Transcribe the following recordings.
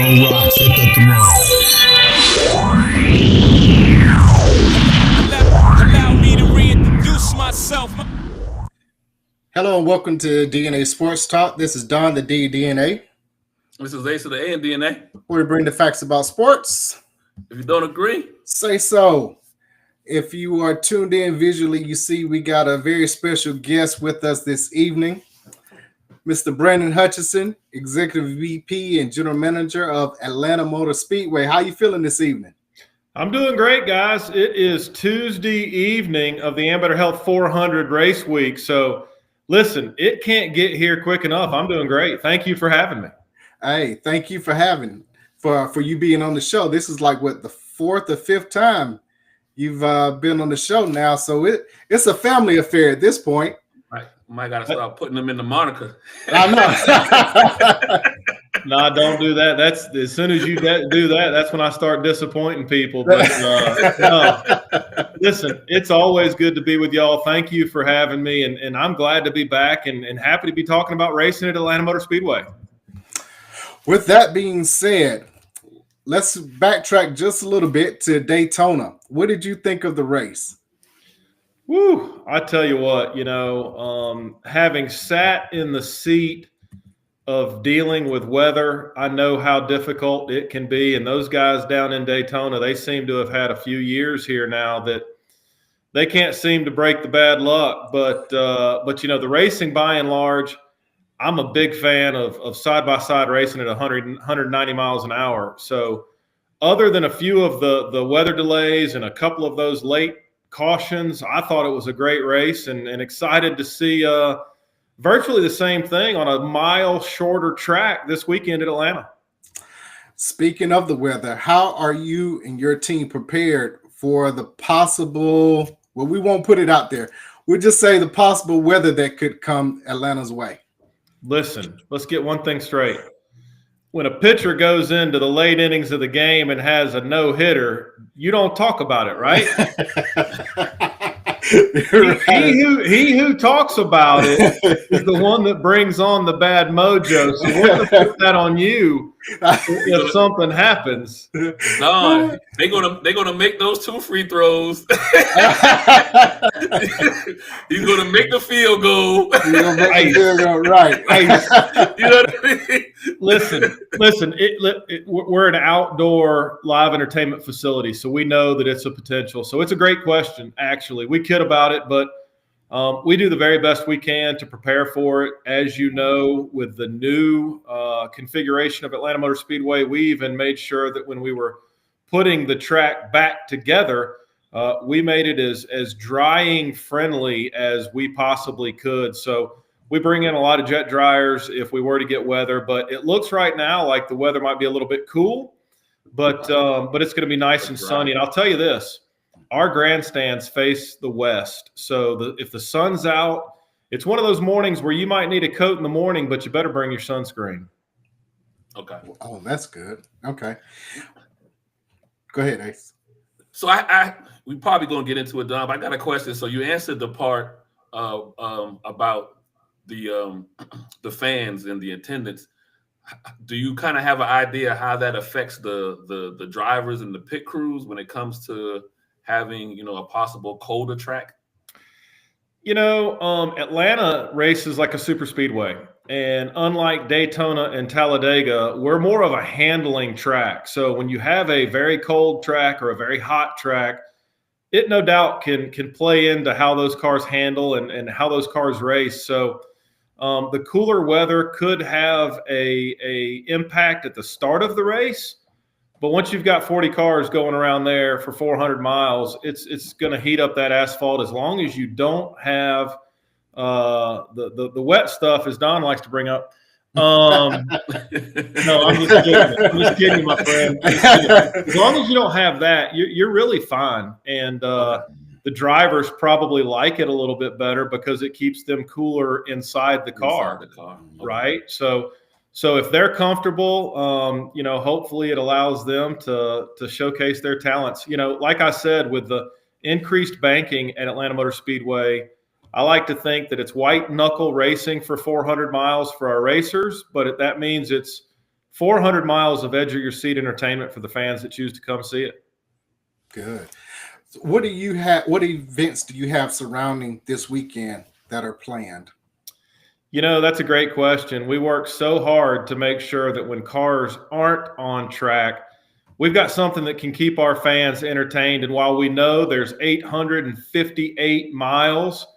throw rocks at the throne. Allow me to reintroduce myself. Hello and welcome to DNA Sports Talk. This is Don, the DNA. This is Ace of the A and DNA. Where we bring the facts about sports. If you don't agree, say so. If you are tuned in visually, you see we got a very special guest with us this evening. Mr. Brandon Hutchison, Executive VP and General Manager of Atlanta Motor Speedway. How you feeling this evening? I'm doing great, guys. It is Tuesday evening of the Better Health 400 race week. So, listen, it can't get here quick enough. I'm doing great. Thank you for having me. Hey, thank you for you being on the show. This is like what, the fourth or fifth time you've been on the show now. So it's a family affair at this point. Right. Might got to start putting them in the moniker. I know. No, don't do that. That's as soon as you do that, that's when I start disappointing people. But no, listen, it's always good to be with y'all. Thank you for having me, and I'm glad to be back and happy to be talking about racing at Atlanta Motor Speedway. With that being said, let's backtrack just a little bit to Daytona. What did you think of the race? Woo! I tell you what, having sat in the seat of dealing with weather, I know how difficult it can be. And those guys down in Daytona, they seem to have had a few years here now that they can't seem to break the bad luck. But the racing by and large, I'm a big fan of side-by-side racing at 190 miles an hour. So other than a few of the weather delays and a couple of those late cautions, I thought it was a great race and excited to see virtually the same thing on a mile shorter track this weekend at Atlanta. Speaking of the weather, how are you and your team prepared for the possible, well, we won't put it out there. We'll just say the possible weather that could come Atlanta's way. Listen, let's get one thing straight. When a pitcher goes into the late innings of the game and has a no-hitter, you don't talk about it, right? He who talks about it is the one that brings on the bad mojo. So we're going to put that on you if something happens. No, they're gonna make those 2 free throws. He's gonna make the field goal. He's gonna make the field goal, right? You know what I mean? Listen. We're an outdoor live entertainment facility, so we know that it's a potential. So it's a great question. Actually, we kid about it, but we do the very best we can to prepare for it. As you know, with the new configuration of Atlanta Motor Speedway, we even made sure that when we were putting the track back together, we made it as drying friendly as we possibly could. So we bring in a lot of jet dryers if we were to get weather, but it looks right now like the weather might be a little bit cool, but it's going to be nice and sunny. And I'll tell you this, our grandstands face the west. So if the sun's out, it's one of those mornings where you might need a coat in the morning, but you better bring your sunscreen. Okay. Oh, that's good. Okay. Go ahead, Ace. So we probably gonna get into it, Don, but I got a question. So you answered the part about the fans and the attendance. Do you kind of have an idea how that affects the drivers and the pit crews when it comes to having a possible colder track? Atlanta races like a super speedway, and unlike Daytona and Talladega, we're more of a handling track. So when you have a very cold track or a very hot track, it no doubt can play into how those cars handle and how those cars race. So the cooler weather could have a impact at the start of the race, but once you've got 40 cars going around there for 400 miles, it's going to heat up that asphalt as long as you don't have the wet stuff, as Don likes to bring up. No, I'm just kidding. I'm just kidding, my friend. As long as you don't have that, you're really fine. And the drivers probably like it a little bit better because it keeps them cooler inside the car. Okay. Right? So if they're comfortable, hopefully it allows them to showcase their talents. Like I said, with the increased banking at Atlanta Motor Speedway, I like to think that it's white knuckle racing for 400 miles for our racers, but that means it's 400 miles of edge of your seat entertainment for the fans that choose to come see it. Good. So what do you have? What events do you have surrounding this weekend that are planned? That's a great question. We work so hard to make sure that when cars aren't on track, we've got something that can keep our fans entertained. And while we know there's 858 miles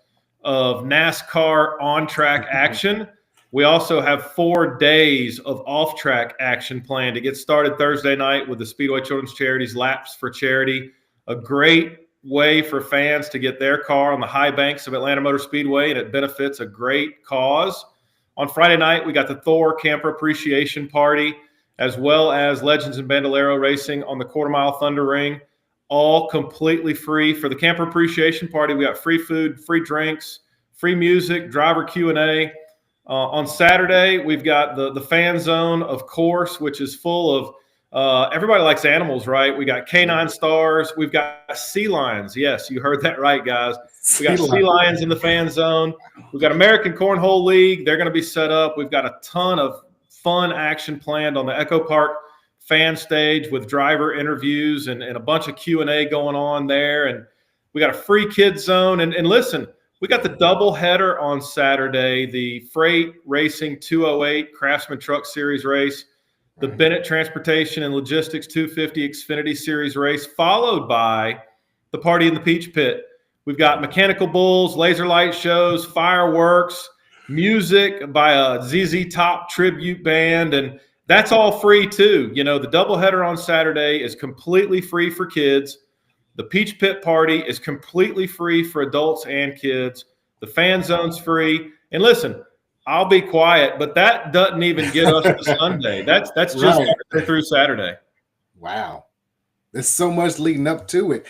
of NASCAR on-track action, we also have 4 days of off-track action planned to get started Thursday night with the Speedway Children's Charities Laps for Charity, a great way for fans to get their car on the high banks of Atlanta Motor Speedway, and it benefits a great cause. On Friday night, we got the Thor Camper Appreciation Party, as well as Legends and Bandolero Racing on the Quarter Mile Thunder Ring, all completely free. For the Camper Appreciation Party, we got free food, free drinks, free music, driver Q&A. On Saturday, we've got the fan zone, of course, which is full of everybody likes animals, right? We got canine stars. We've got sea lions. Yes, you heard that right, guys. We got sea lions in the fan zone. We've got American Cornhole League. They're going to be set up. We've got a ton of fun action planned on the Echo Park fan stage with driver interviews and a bunch of Q&A going on there. And we got a free kids zone. And listen, we got the double header on Saturday, the Freight Racing 208 Craftsman Truck Series race, the Bennett Transportation and Logistics 250 Xfinity Series race, followed by the Party in the Peach Pit. We've got mechanical bulls, laser light shows, fireworks, music by a ZZ Top tribute band, and that's all free too. The doubleheader on Saturday is completely free for kids. The Peach Pit Party is completely free for adults and kids. The fan zone's free. And listen, I'll be quiet, but that doesn't even get us to Sunday. That's just right through Saturday. Wow. There's so much leading up to it.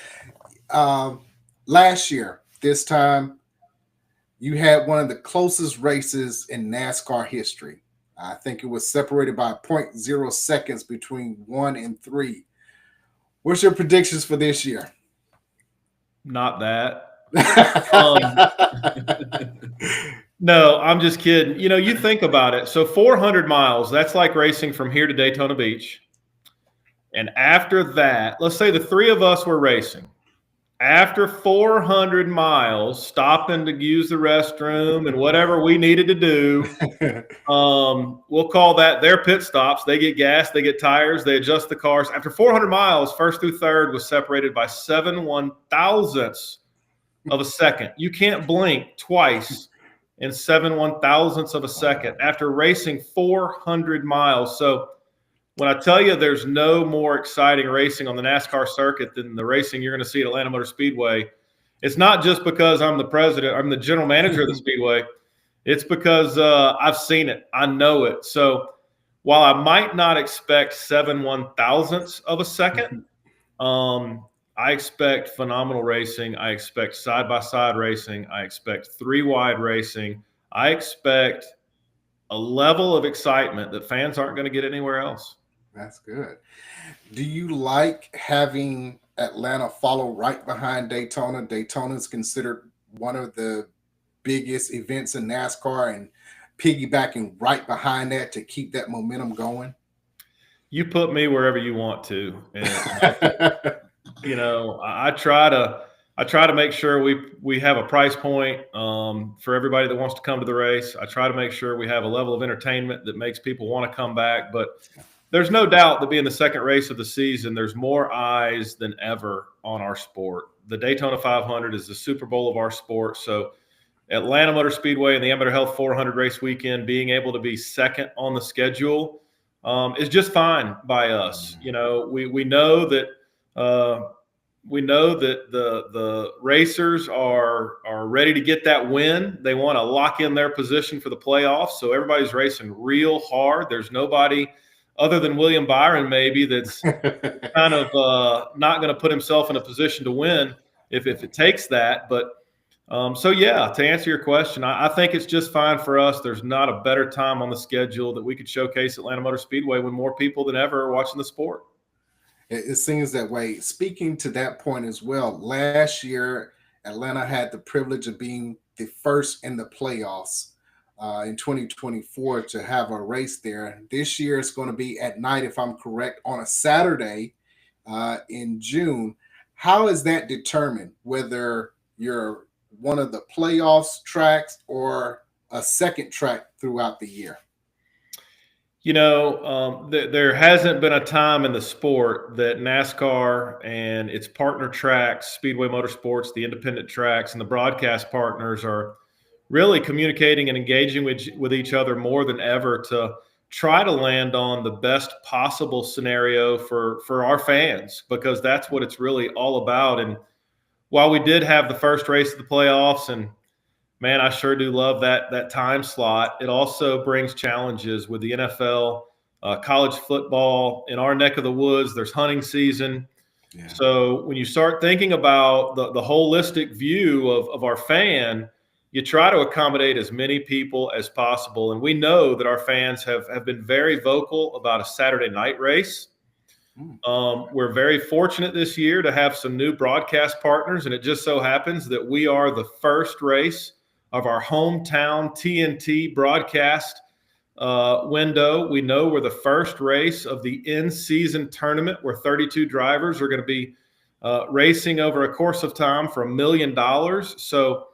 Last year, this time, you had one of the closest races in NASCAR history. I think it was separated by 0.0 seconds between 1 and 3. What's your predictions for this year? Not that. No, I'm just kidding. You think about it. So 400 miles, that's like racing from here to Daytona Beach. And after that, let's say the 3 of us were racing. After 400 miles, stopping to use the restroom and whatever we needed to do, we'll call that their pit stops. They get gas, they get tires, they adjust the cars. After 400 miles, first through third was separated by 7 1,000ths of a second. You can't blink twice in 7 1,000ths of a second after racing 400 miles. So when I tell you there's no more exciting racing on the NASCAR circuit than the racing you're going to see at Atlanta Motor Speedway, it's not just because I'm the president, I'm the general manager of the Speedway. It's because I've seen it. I know it. So while I might not expect 7 1,000ths of a second, I expect phenomenal racing. I expect side-by-side racing. I expect 3-wide racing. I expect a level of excitement that fans aren't going to get anywhere else. That's good. Do you like having Atlanta follow right behind Daytona? Daytona is considered one of the biggest events in NASCAR, and piggybacking right behind that to keep that momentum going. You put me wherever you want to. And I try to make sure we have a price point for everybody that wants to come to the race. I try to make sure we have a level of entertainment that makes people want to come back. But there's no doubt that being the second race of the season, there's more eyes than ever on our sport. The Daytona 500 is the Super Bowl of our sport. So Atlanta Motor Speedway and the Amateur Health 400 race weekend being able to be second on the schedule is just fine by us. We know that the racers are ready to get that win. They want to lock in their position for the playoffs. So everybody's racing real hard. There's nobody other than William Byron maybe that's kind of not going to put himself in a position to win if it takes that. But to answer your question, I think it's just fine for us. There's not a better time on the schedule that we could showcase Atlanta Motor Speedway when more people than ever are watching the sport. It seems that way. Speaking to that point as well, last year, Atlanta had the privilege of being the first in the playoffs in 2024 to have a race there. This year it's going to be at night, if I'm correct, on a Saturday in June. How is that determined, whether you're one of the playoffs tracks or a second track throughout the year? There hasn't been a time in the sport that NASCAR and its partner tracks, Speedway Motorsports, the independent tracks, and the broadcast partners are really communicating and engaging with each other more than ever to try to land on the best possible scenario for our fans, because that's what it's really all about. And while we did have the first race of the playoffs, and man, I sure do love that time slot, it also brings challenges with the NFL, college football. In our neck of the woods, there's hunting season. Yeah. So when you start thinking about the holistic view of our fan, you try to accommodate as many people as possible. And we know that our fans have been very vocal about a Saturday night race. We're very fortunate this year to have some new broadcast partners, and it just so happens that we are the first race of our hometown TNT broadcast window. We know we're the first race of the in-season tournament where 32 drivers are going to be racing over a course of time for $1 million. So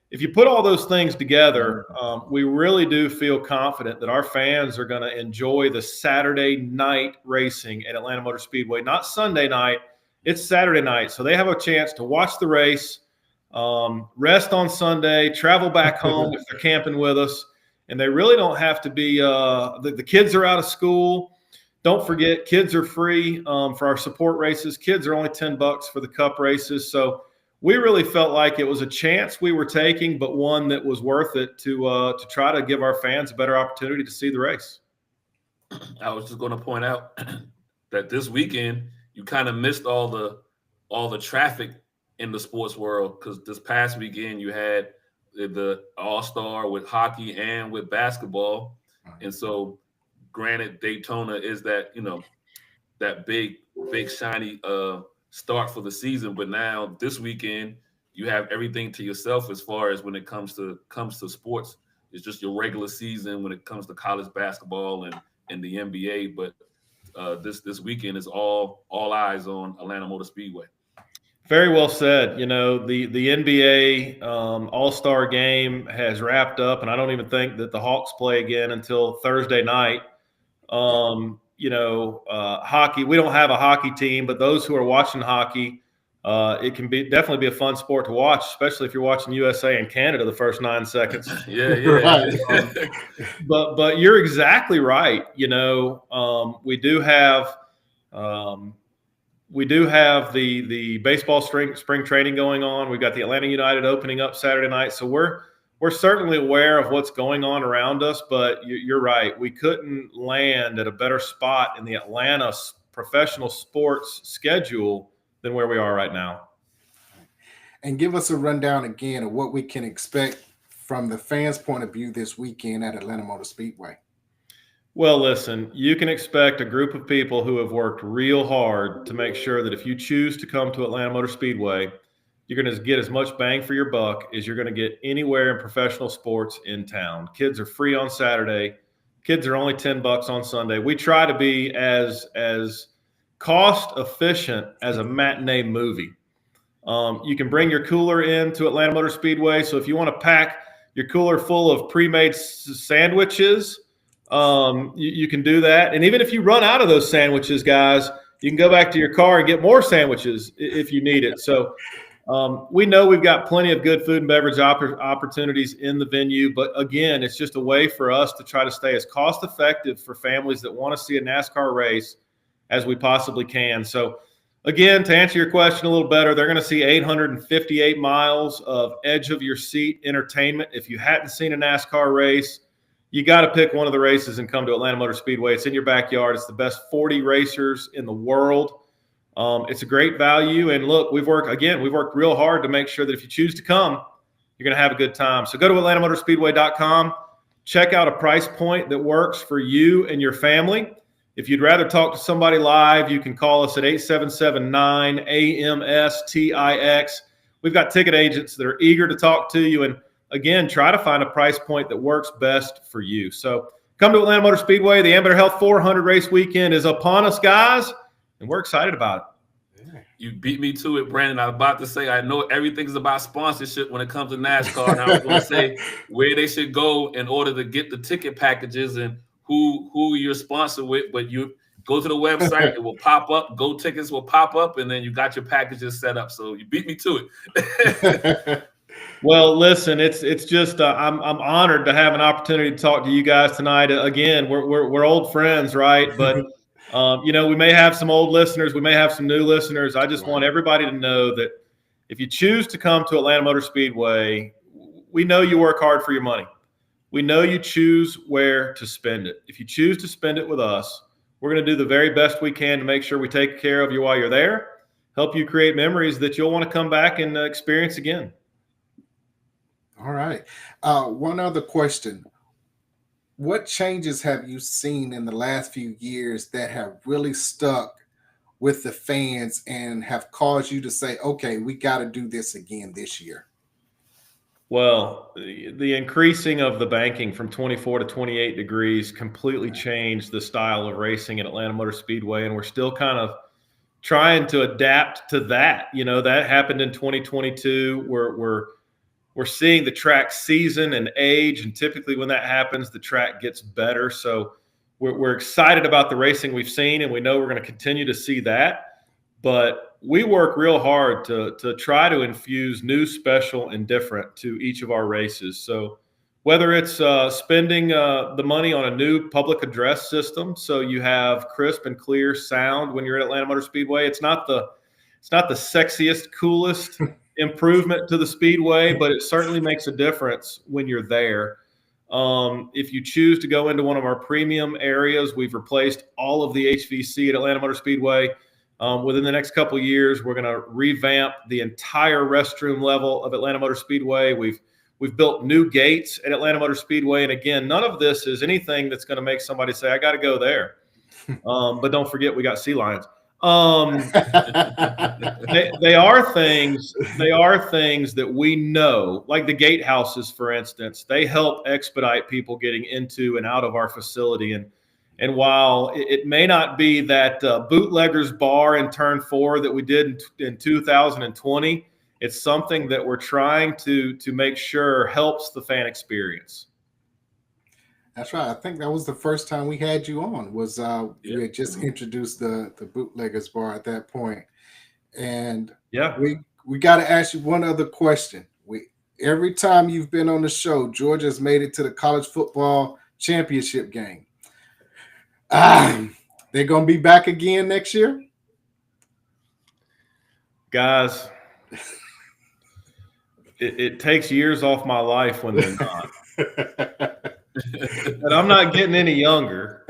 if you put all those things together, we really do feel confident that our fans are going to enjoy the Saturday night racing at Atlanta Motor Speedway. Not Sunday night, it's Saturday night. So they have a chance to watch the race, rest on Sunday, travel back home if they're camping with us, and they really don't have to be the kids are out of school. Don't forget, kids are free for our support races. Kids are only $10 for the cup races. So we really felt like it was a chance we were taking, but one that was worth it to try to give our fans a better opportunity to see the race. I was just going to point out that this weekend you kind of missed all the traffic in the sports world, because this past weekend you had the All-Star with hockey and with basketball. And so granted, Daytona is that, that big shiny start for the season, but now this weekend you have everything to yourself as far as when it comes to sports. It's just your regular season when it comes to college basketball and the NBA. But this weekend is all eyes on Atlanta Motor Speedway. Very well said. The NBA All-Star game has wrapped up, and I don't even think that the Hawks play again until Thursday night. Hockey, we don't have a hockey team, but those who are watching hockey, it can definitely be a fun sport to watch, especially if you're watching USA and Canada the first 9 seconds. Yeah. But you're exactly right. We do have the baseball spring training going on. We've got the Atlanta United opening up Saturday night. So we're certainly aware of what's going on around us, but you're right. We couldn't land at a better spot in the Atlanta professional sports schedule than where we are right now. And give us a rundown again of what we can expect from the fans' point of view this weekend at Atlanta Motor Speedway. Well, listen, you can expect a group of people who have worked real hard to make sure that if you choose to come to Atlanta Motor Speedway, you're going to get as much bang for your buck as you're going to get anywhere in professional sports in town. Kids are free on Saturday. Kids are only $10 on Sunday. We try to be as cost efficient as a matinee movie. You can bring your cooler in to Atlanta Motor Speedway. So if you want to pack your cooler full of pre-made sandwiches, you can do that. And even if you run out of those sandwiches, guys, you can go back to your car and get more sandwiches if you need it. So we know we've got plenty of good food and beverage opportunities in the venue, but again, it's just a way for us to try to stay as cost effective for families that want to see a NASCAR race as we possibly can. So again, to answer your question a little better, they're going to see 858 miles of edge of your seat entertainment. If you hadn't seen a NASCAR race, you got to pick one of the races and come to Atlanta Motor Speedway. It's in your backyard. It's the best 40 racers in the world. It's a great value. And look, we've worked real hard to make sure that if you choose to come, you're going to have a good time. So go to AtlantaMotorspeedway.com, check out a price point that works for you and your family. If you'd rather talk to somebody live, you can call us at 877-9-AMS-TIX. We've got ticket agents that are eager to talk to you. And again, try to find a price point that works best for you. So come to Atlanta Motor Speedway. The Amateur Health 400 race weekend is upon us, guys, and we're excited about it. You beat me to it, Brandon. I was about to say, I know everything's about sponsorship when it comes to NASCAR. And I was going to say where they should go in order to get the ticket packages and who you're sponsored with. But you go to the website, it will pop up. Go tickets will pop up, and then you got your packages set up. So you beat me to it. Well, listen, it's just I'm honored to have an opportunity to talk to you guys tonight. Again, we're old friends, right? But we may have some old listeners, we may have some new listeners. I just want everybody to know that if you choose to come to Atlanta Motor Speedway, we know you work hard for your money. We know you choose where to spend it. If you choose to spend it with us, we're going to do the very best we can to make sure we take care of you while you're there, help you create memories that you'll want to come back and experience again. All right. One other question. What changes have you seen in the last few years that have really stuck with the fans and have caused you to say, okay, we got to do this again this year? Well, the increasing of the banking from 24 to 28 degrees completely changed the style of racing at Atlanta Motor Speedway, and we're still kind of trying to adapt to that. That happened in 2022. We're seeing the track season and age, and typically when that happens, the track gets better. So we're excited about the racing we've seen, and we know we're going to continue to see that. But we work real hard to try to infuse new, special, and different to each of our races. So whether it's spending the money on a new public address system, so you have crisp and clear sound when you're at Atlanta Motor Speedway. It's not the sexiest, coolest improvement to the Speedway, but it certainly makes a difference when you're there. If you choose to go into one of our premium areas, we've replaced all of the HVC at Atlanta Motor Speedway. Within the next couple of years, we're going to revamp the entire restroom level of Atlanta Motor Speedway. We've built new gates at Atlanta Motor Speedway. And again, none of this is anything that's going to make somebody say, I got to go there. But don't forget, we got sea lions. They are things that we know, like the gatehouses, for instance. They help expedite people getting into and out of our facility. And while it may not be that bootleggers bar in turn 4 that we did in 2020, it's something that we're trying to make sure helps the fan experience. That's right. I think that was the first time we had you on. You had just introduced the bootleggers bar at that point. And we got to ask you one other question. Every time you've been on the show, Georgia's made it to the college football championship game. They're going to be back again next year? Guys, it takes years off my life when they're not. But I'm not getting any younger.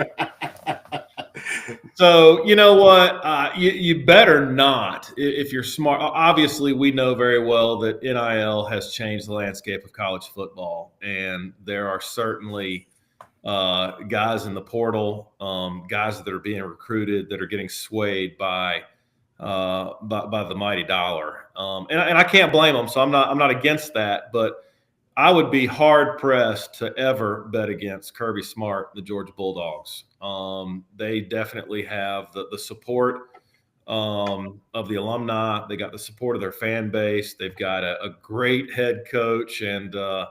So you know what? You better not if you're smart. Obviously, we know very well that NIL has changed the landscape of college football, and there are certainly guys in the portal, guys that are being recruited that are getting swayed by the mighty dollar, and I can't blame them. So I'm not against that, but I would be hard pressed to ever bet against Kirby Smart, the Georgia Bulldogs. They definitely have the support of the alumni. They got the support of their fan base. They've got a great head coach and a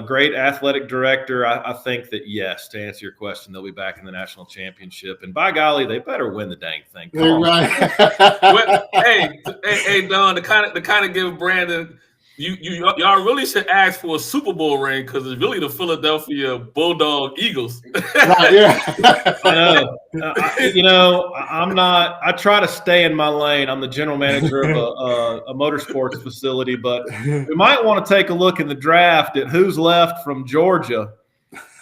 great athletic director. I think that, yes, to answer your question, they'll be back in the national championship. And by golly, they better win the dang thing. Right. Well, hey, Don, to kind of give Brandon, y'all really should ask for a Super Bowl ring because it's really the Philadelphia Bulldog Eagles. Right, yeah. I know. I'm not. I try to stay in my lane. I'm the general manager of a motorsports facility, but we might want to take a look in the draft at who's left from Georgia,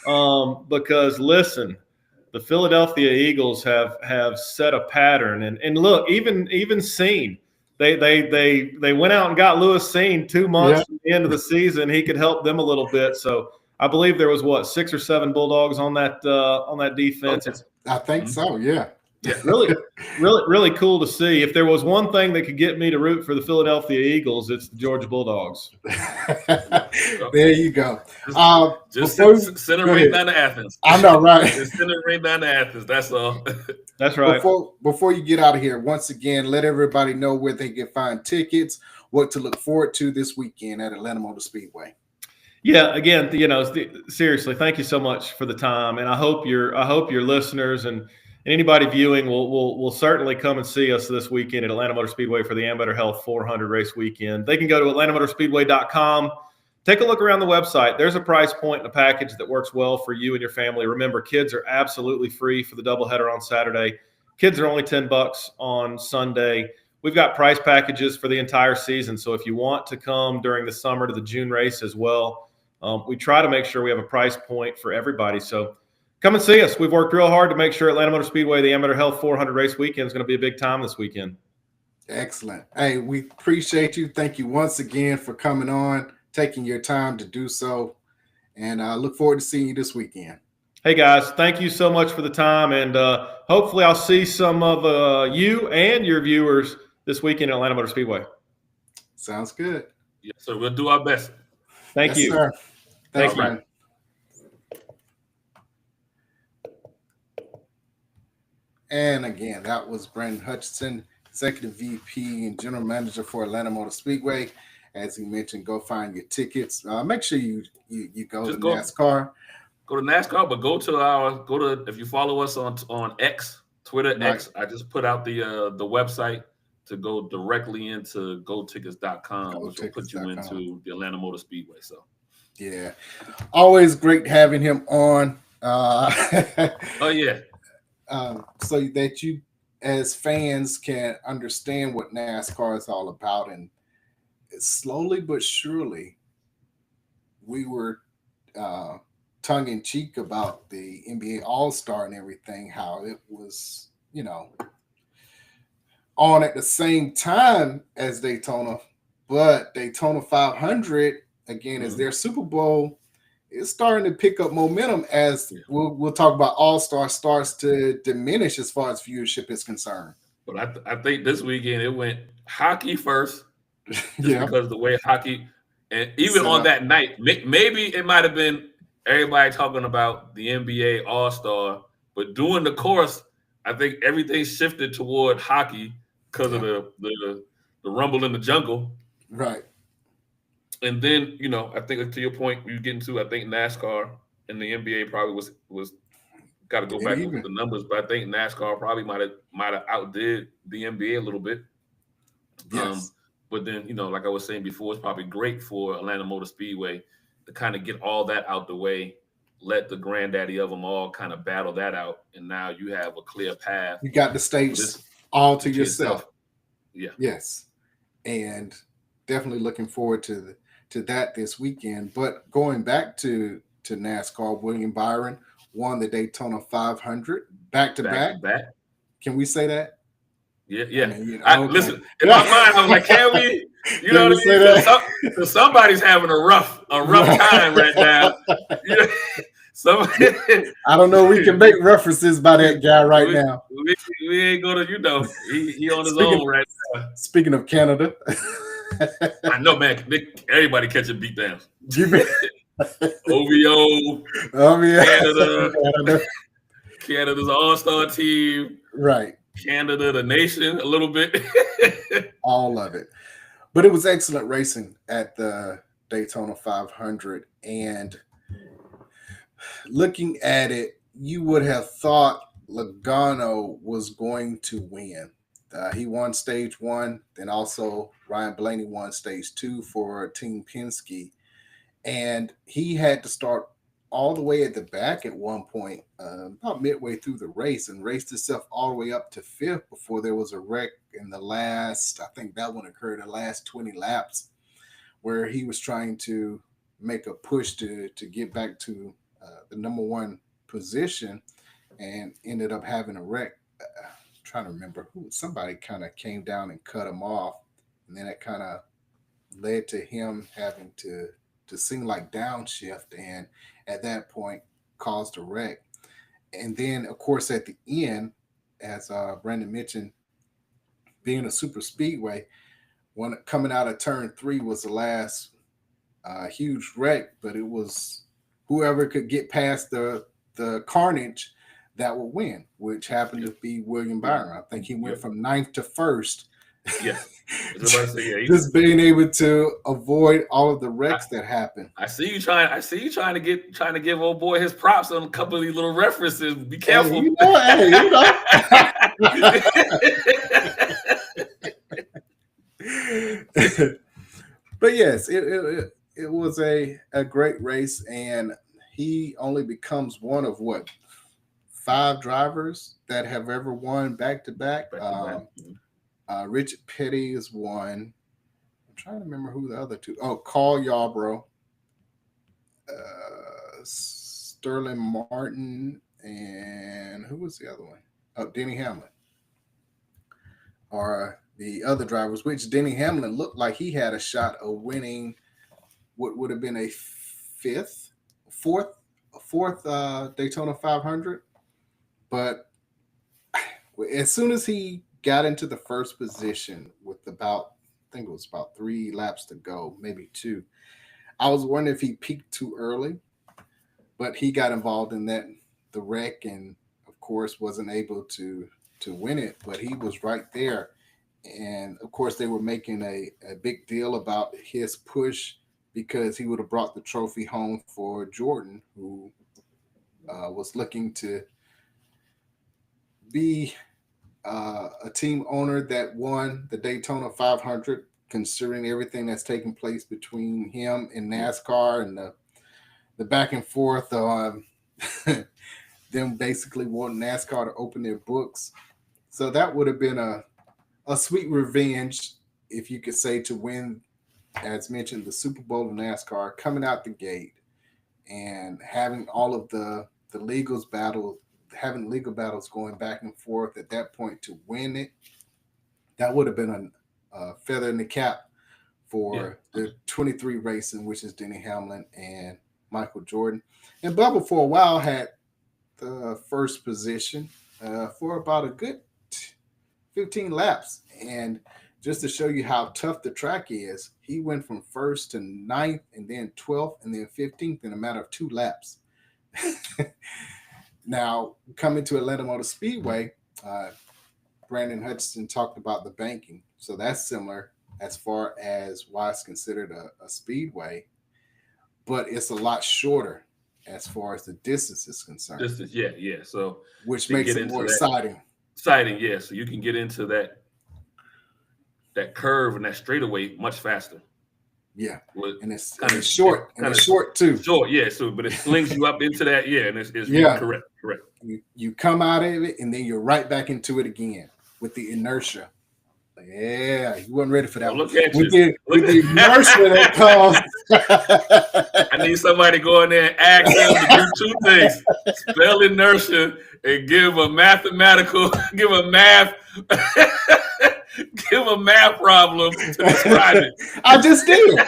because listen, the Philadelphia Eagles have set a pattern, and look, even seen. They went out and got Lewis Seen 2 months from the end of the season. He could help them a little bit. So I believe there was 6 or 7 Bulldogs on that defense. I think so. Yeah. Yeah. Really cool to see. If there was one thing that could get me to root for the Philadelphia Eagles, it's the Georgia Bulldogs. There you go. Just send a go ring ahead. down to Athens. I know, right? Just send a ring down to Athens. That's all. That's right. Before you get out of here, once again, let everybody know where they can find tickets, what to look forward to this weekend at Atlanta Motor Speedway. Yeah, again, seriously, thank you so much for the time, and I hope your listeners and anybody viewing will certainly come and see us this weekend at Atlanta Motor Speedway for the Better Health 400 race weekend. They can go to atlantamotorspeedway.com. Take a look around the website. There's a price point and a package that works well for you and your family. Remember, kids are absolutely free for the doubleheader on Saturday. Kids are only $10 on Sunday. We've got price packages for the entire season. So if you want to come during the summer to the June race as well, we try to make sure we have a price point for everybody. So come and see us. We've worked real hard to make sure Atlanta Motor Speedway, the Better Health 400 race weekend is going to be a big time this weekend. Excellent. Hey, we appreciate you. Thank you once again for coming on, taking your time to do so. And I look forward to seeing you this weekend. Hey, guys, thank you so much for the time. And hopefully I'll see some of you and your viewers this weekend at Atlanta Motor Speedway. Sounds good. Yes, sir. We'll do our best. Thank you. Sir. Thank you. Right. And again, that was Brandon Hutchison, Executive VP and General Manager for Atlanta Motor Speedway. As he mentioned, go find your tickets. Make sure you go to NASCAR. Go to NASCAR, but if you follow us on X, Twitter, right. X, I just put out the website to go directly into gotickets.com, which will put you into the Atlanta Motor Speedway. So. Yeah, always great having him on. Oh yeah, so that you, as fans, can understand what NASCAR is all about, and slowly but surely, we were tongue in cheek about the NBA All-Star and everything, how it was, on at the same time as Daytona, but Daytona 500. Again, as their Super Bowl is starting to pick up momentum as we'll talk about All-Star starts to diminish as far as viewership is concerned. But I think this weekend it went hockey first, because the way hockey, and even on that night, maybe it might have been everybody talking about the NBA All-Star, but during the course, I think everything shifted toward hockey because of the rumble in the jungle. Right. And then, I think to your point, you get into, I think NASCAR and the NBA probably was got to go back and look at the numbers, but I think NASCAR probably might have outdid the NBA a little bit. Yes. But then, like I was saying before, it's probably great for Atlanta Motor Speedway to kind of get all that out the way, let the granddaddy of them all kind of battle that out, and now you have a clear path. You got the stage all to yourself. Yeah. Yes. And definitely looking forward to that this weekend. But going back to NASCAR, William Byron won the Daytona 500 back-to-back. Can we say that? Yeah. Listen, in my mind, I was like, can we? You know what I mean? So somebody's having a rough time right now. I don't know. We can make references by that guy right now. We ain't going to, he on his own right now. Speaking of Canada. I know, man. Everybody catching beatdowns. OVO, Canada's all-star team. Right. Canada, the nation, a little bit. All of it. But it was excellent racing at the Daytona 500. And looking at it, you would have thought Logano was going to win. He won stage one. Then also Ryan Blaney won stage two for Team Penske. And he had to start all the way at the back at one point, about midway through the race, and raced himself all the way up to fifth before there was a wreck in the last, I think that one occurred the last 20 laps, where he was trying to make a push to get back to the number one position and ended up having a wreck. Trying to remember who, somebody kind of came down and cut him off, and then it kind of led to him having to sing like downshift, and at that point caused a wreck. And then of course at the end, as Brandon mentioned, being a super speedway, one coming out of turn 3 was the last huge wreck, but it was whoever could get past the carnage that would win, which happened to be William Byron. I think he went from 9th to 1st. Yeah. Just being able to avoid all of the wrecks that happened. I see you trying to give old boy his props on a couple of these little references. Be careful. Hey, you know. But yes, it was a great race, and he only becomes one of 5 drivers that have ever won back-to-back. Richard Petty is one. I'm trying to remember who the other 2. Oh, Carl Yarborough, Sterling Martin, and who was the other one? Oh, Denny Hamlin. Are the other drivers, which Denny Hamlin looked like he had a shot of winning what would have been a fourth Daytona 500. But as soon as he got into the first position with about 3 laps to go, maybe 2, I was wondering if he peaked too early, but he got involved in the wreck, and of course wasn't able to win it, but he was right there. And of course they were making a big deal about his push because he would have brought the trophy home for Jordan, who was looking to be a team owner that won the Daytona 500, considering everything that's taken place between him and NASCAR and the back and forth on them basically wanting NASCAR to open their books. So that would have been a sweet revenge, if you could say, to win, as mentioned, the Super Bowl of NASCAR, coming out the gate and having all of the legal battles going back and forth at that point to win it. That would have been a feather in the cap for the 23 racing, which is Denny Hamlin and Michael Jordan. And Bubba for a while had the first position for about a good 15 laps. And just to show you how tough the track is, he went from 1st to 9th and then 12th and then 15th in a matter of 2 laps. Now, coming to Atlanta Motor Speedway, Brandon Hutchison talked about the banking. So that's similar as far as why it's considered a speedway, but it's a lot shorter as far as the distance is concerned. Yeah. So which makes it more exciting. Exciting, yeah. So you can get into that curve and that straightaway much faster. Yeah, and it's kind of short, and it's short too. Short, yeah. So, but it slings you up into that, yeah, and it's really correct. You come out of it, and then you're right back into it again with the inertia. Yeah, you weren't ready for that. Look at you. With the inertia that comes. I need somebody to go in there and ask him to do 2 things: spell inertia and give a math problem to describe it. I just did.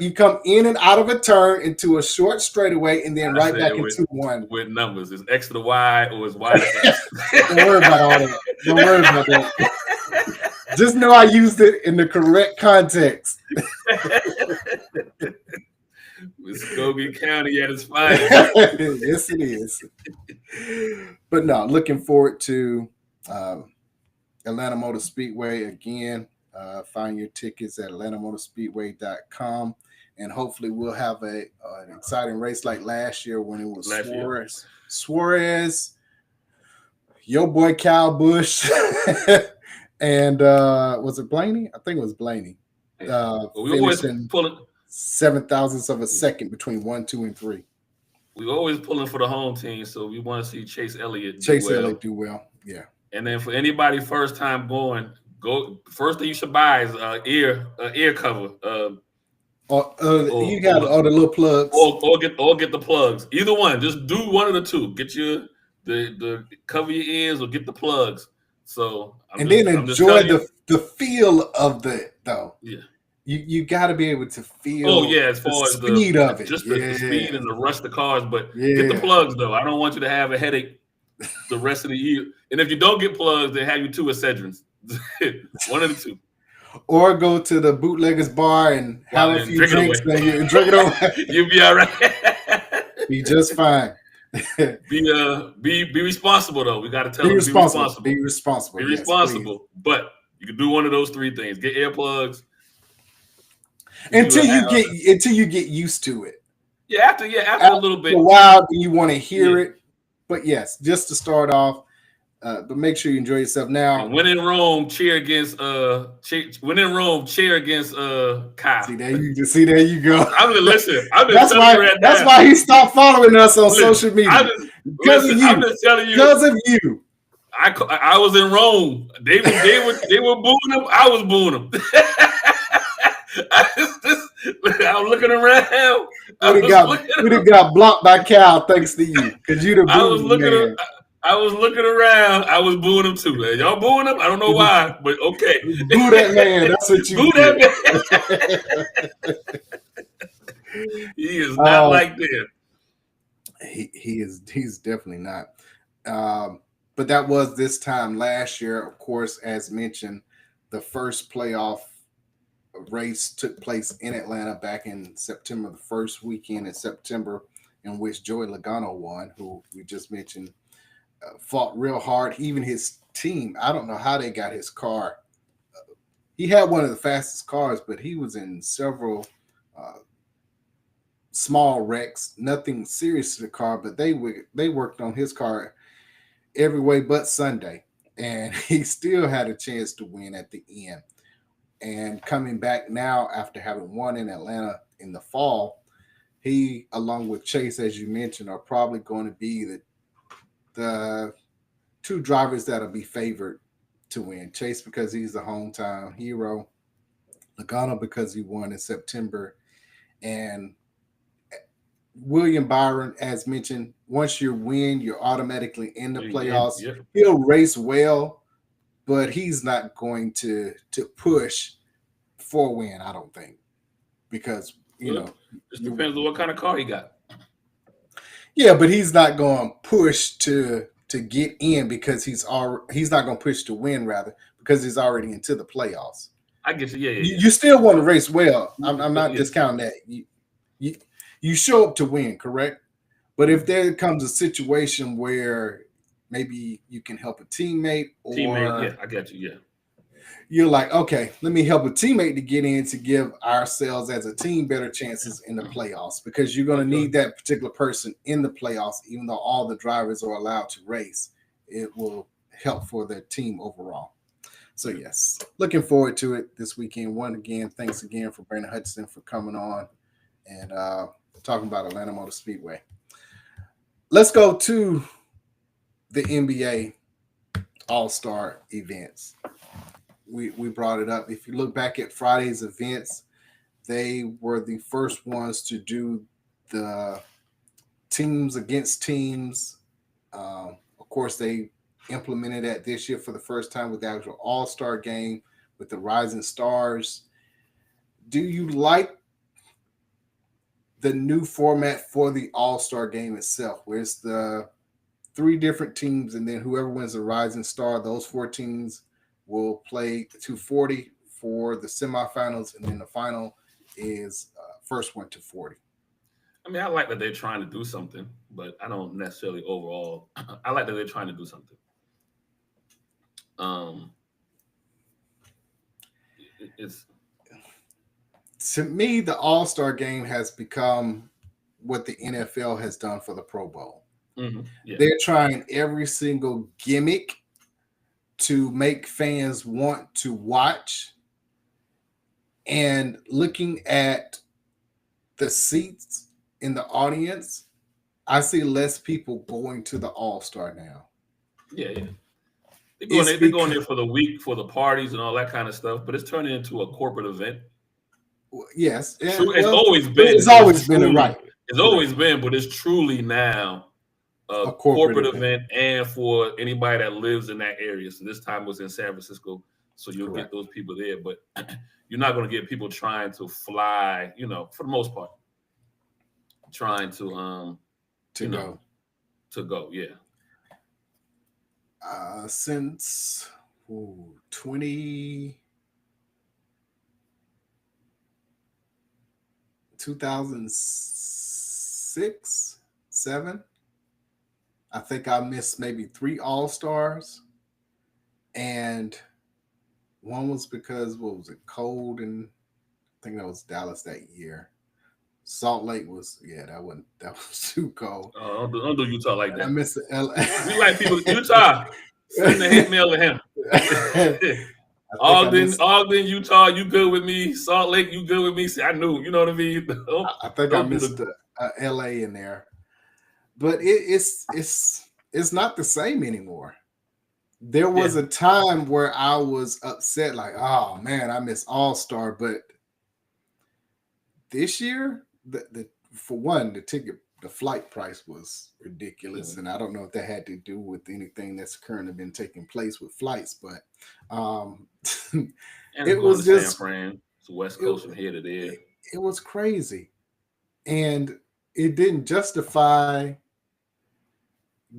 You come in and out of a turn into a short straightaway and then right back into one. With numbers. Is X to the Y or is Y to X? Don't worry about all that. Don't worry about that. Just know I used it in the correct context. Muskogee County at its finest. Yes, it is. But no, looking forward to Atlanta Motor Speedway again. Find your tickets at atlantamotorspeedway.com, and hopefully we'll have an exciting race like last year when it was Suarez, your boy Kyle Busch, and was it Blaney? I think it was Blaney. We always pulling 7,000ths of a second between 1, 2, and 3. We're always pulling for the home team, so we want to see Chase Elliott do well. Yeah. And then for anybody first time going, first thing you should buy is ear cover. You got all the little plugs, or get the plugs. Either one, just do one of the 2. Get the cover your ears or get the plugs. So then enjoy the feel of though. Yeah. You got to be able to feel. Oh yeah, as far as the speed of it, just the speed and the rush the cars. But get the plugs though. I don't want you to have a headache the rest of the year. And if you don't get plugs, they have you 2 Excedrins. One of the 2. Or go to the bootleggers bar and have a few drinks and you drink it away. You'll be all right. Be just fine. Be responsible though. We got to tell them Be responsible. Be responsible. Be responsible. Please. But you can do one of those 3 things. Get earplugs until you get used to it. Yeah, after a little bit. A while, you want to hear it. But yes, just to start off. But make sure you enjoy yourself now. And when in Rome, cheer against Kyle. See, there you go. Listen. That's why he stopped following us on social media. Because of you. I'm just telling you. Because of you. I was in Rome. They were booing him. I was booing him. I was looking around. We'd have got blocked by Cal thanks to you. Because you'd have booed I was looking around. I was booing him too. Y'all booing him? I don't know why, but okay. Boo that man. That's what you boo that man. He is not like that. He's definitely not. But that was this time last year. Of course, as mentioned, the first playoff race took place in Atlanta back in September, the first weekend in September, in which Joey Logano won, who we just mentioned. Fought real hard. Even his team, I don't know how they got his car. He had one of the fastest cars, but he was in several small wrecks. Nothing serious to the car, but they worked on his car every way but Sunday, and he still had a chance to win at the end. And coming back now after having won in Atlanta in the fall, he, along with Chase, as you mentioned, are probably going to be the 2 drivers that'll be favored to win. Chase because he's the hometown hero, Logano because he won in September, and William Byron, as mentioned, once you win, you're automatically in the playoffs. Yeah. He'll race well, but he's not going to push for a win, I don't think, because it depends on what kind of car he got. Yeah, but he's not going to push to get in because he's not going to push to win, rather, because he's already into the playoffs. I guess, yeah. You still want to race well. I'm not discounting that. You show up to win, correct? But if there comes a situation where maybe you can help a teammate, yeah, I got you, yeah. You're like, okay, let me help a teammate to get in to give ourselves as a team better chances in the playoffs, because you're going to need that particular person in the playoffs. Even though all the drivers are allowed to race, it will help for their team overall. So, yes, looking forward to it this weekend. Thanks again for Brandon Hutchison for coming on and talking about Atlanta Motor Speedway. Let's go to the NBA All-Star events. We brought it up. If you look back at Friday's events, they were the first ones to do the teams against teams. Of course, they implemented that this year for the first time with the actual All-Star game with the Rising Stars. Do you like the new format for the All-Star game itself, where it's the 3 different teams, and then whoever wins the Rising Star, those 4 teams will play 240 for the semifinals, and then the final is first one to 40. I mean, I like that they're trying to do something, but I don't necessarily overall. I like that they're trying to do something. It's to me, the All-Star game has become what the NFL has done for the Pro Bowl. Mm-hmm. Yeah. They're trying every single gimmick to make fans want to watch. And looking at the seats in the audience, I see less people going to the All-Star now. Yeah. They're going there for the week, for the parties and all that kind of stuff, but it's turning into a corporate event. Yes. It's always been. It's always been, right. It's always been, but it's truly now a corporate event, and for anybody that lives in that area. So this time was in San Francisco, so you'll get those people there, but you're not going to get people trying to fly, for the most part, trying to go, yeah. Since 2006, 7. I think I missed maybe 3 All-Stars. And one was because, what was it, cold, and I think that was Dallas that year. Salt Lake was, that was too cold. Don't do Utah like that. I missed the LA. We like people. Utah, send the hate mail to him. Ogden, Utah, you good with me? Salt Lake, you good with me? See, I knew, you know what I mean? I think I missed the LA in there, but it's not the same anymore. There was a time where I was upset, like, oh man, I miss All-Star, but this year, for one, the flight price was ridiculous, and I don't know if that had to do with anything that's currently been taking place with flights, but it was just San Fran, it's West Coast from here to there. It was crazy, and it didn't justify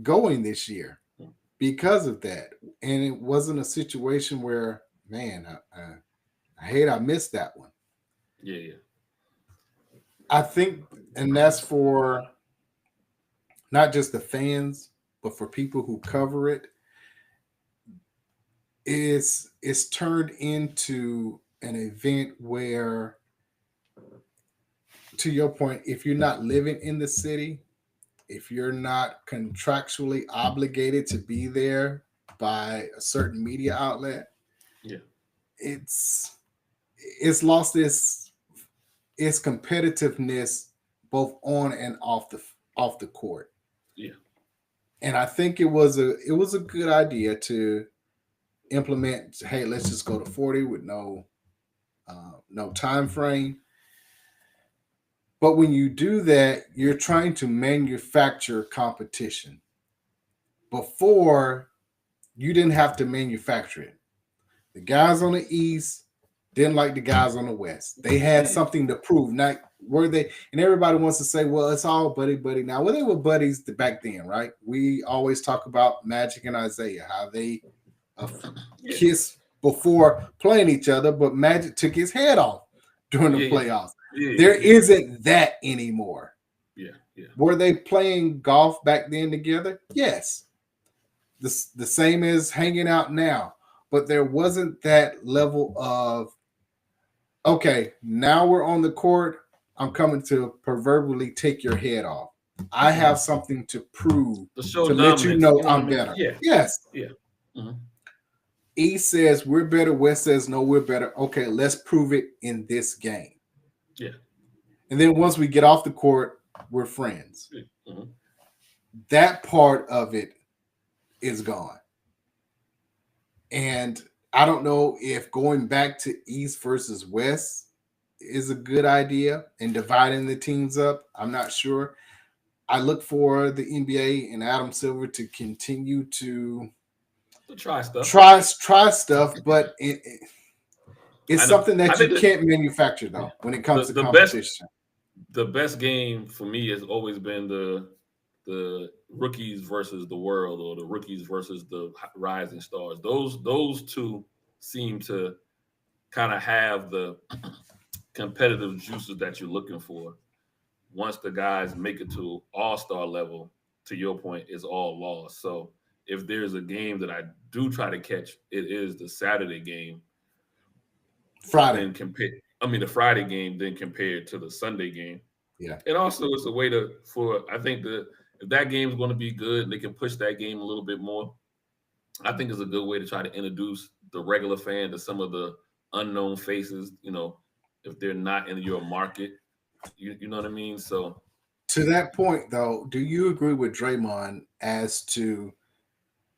going this year because of that. And it wasn't a situation where, man, I hate I missed that one. Yeah. I think, and that's for not just the fans, but for people who cover it, it's turned into an event where, to your point, if you're not living in the city, if you're not contractually obligated to be there by a certain media outlet, it's lost its competitiveness both on and off the court. Yeah. And I think it was a good idea to implement, hey, let's just go to 40 with no time frame. But when you do that, you're trying to manufacture competition. Before, you didn't have to manufacture it. The guys on the East didn't like the guys on the West. They had something to prove. Not were they, and everybody wants to say, well, it's all buddy. Now, well, they were buddies back then, right? We always talk about Magic and Isaiah, how they kissed before playing each other, but Magic took his head off during the playoffs. There isn't that anymore. Yeah. Were they playing golf back then together? Yes. The same as hanging out now. But there wasn't that level of, okay, now we're on the court. I'm coming to proverbially take your head off. I have something to prove to let you know I'm better. Yeah. Yes. Yeah. Mm-hmm. East says we're better. West says no, we're better. Okay, let's prove it in this game. Yeah. And then once we get off the court, we're friends. Mm-hmm. That part of it is gone. And I don't know if going back to East versus West is a good idea and dividing the teams up. I'm not sure. I look for the NBA and Adam Silver to continue to try stuff. Try stuff, but it's something that you can't manufacture, though, when it comes to competition. The best game for me has always been the rookies versus the world, or the rookies versus the rising stars. Those two seem to kind of have the competitive juices that you're looking for. Once the guys make it to all-star level, to your point, it's all lost. So if there's a game that I do try to catch, it is the Saturday game. Friday. The Friday game then compared to the Sunday game. Yeah. And also it's a way I think that if that game is going to be good and they can push that game a little bit more, I think it's a good way to try to introduce the regular fan to some of the unknown faces, if they're not in your market. You know what I mean? So to that point, though, do you agree with Draymond as to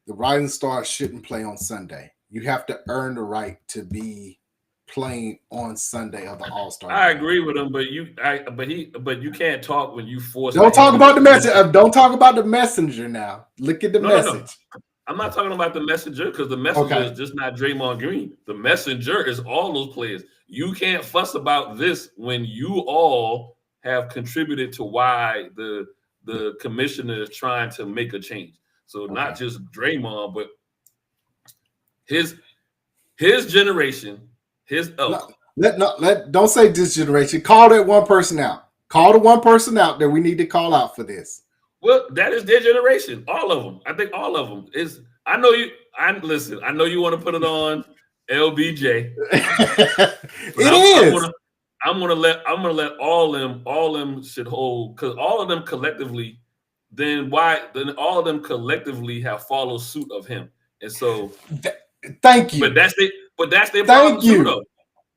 the rising stars shouldn't play on Sunday? You have to earn the right to be playing on Sunday of the All-Star game. I agree with him, but you can't talk when you force. Don't talk about the message. Don't talk about the messenger now. Look at the message. No. I'm not talking about the messenger, because the messenger is just not Draymond Green. The messenger is all those players. You can't fuss about this when you all have contributed to why the commissioner is trying to make a change. So not just Draymond, but his generation, his ilk. Don't say this generation. Call that one person out. Call the one person out that we need to call out for this. Well, that is their generation. All of them. I think all of them is. I know you. Listen. I know you want to put it on LBJ. I'm gonna let all them should hold, because all of them collectively. Then all of them collectively have followed suit of him, and so. Thank you. But that's their problem too, though.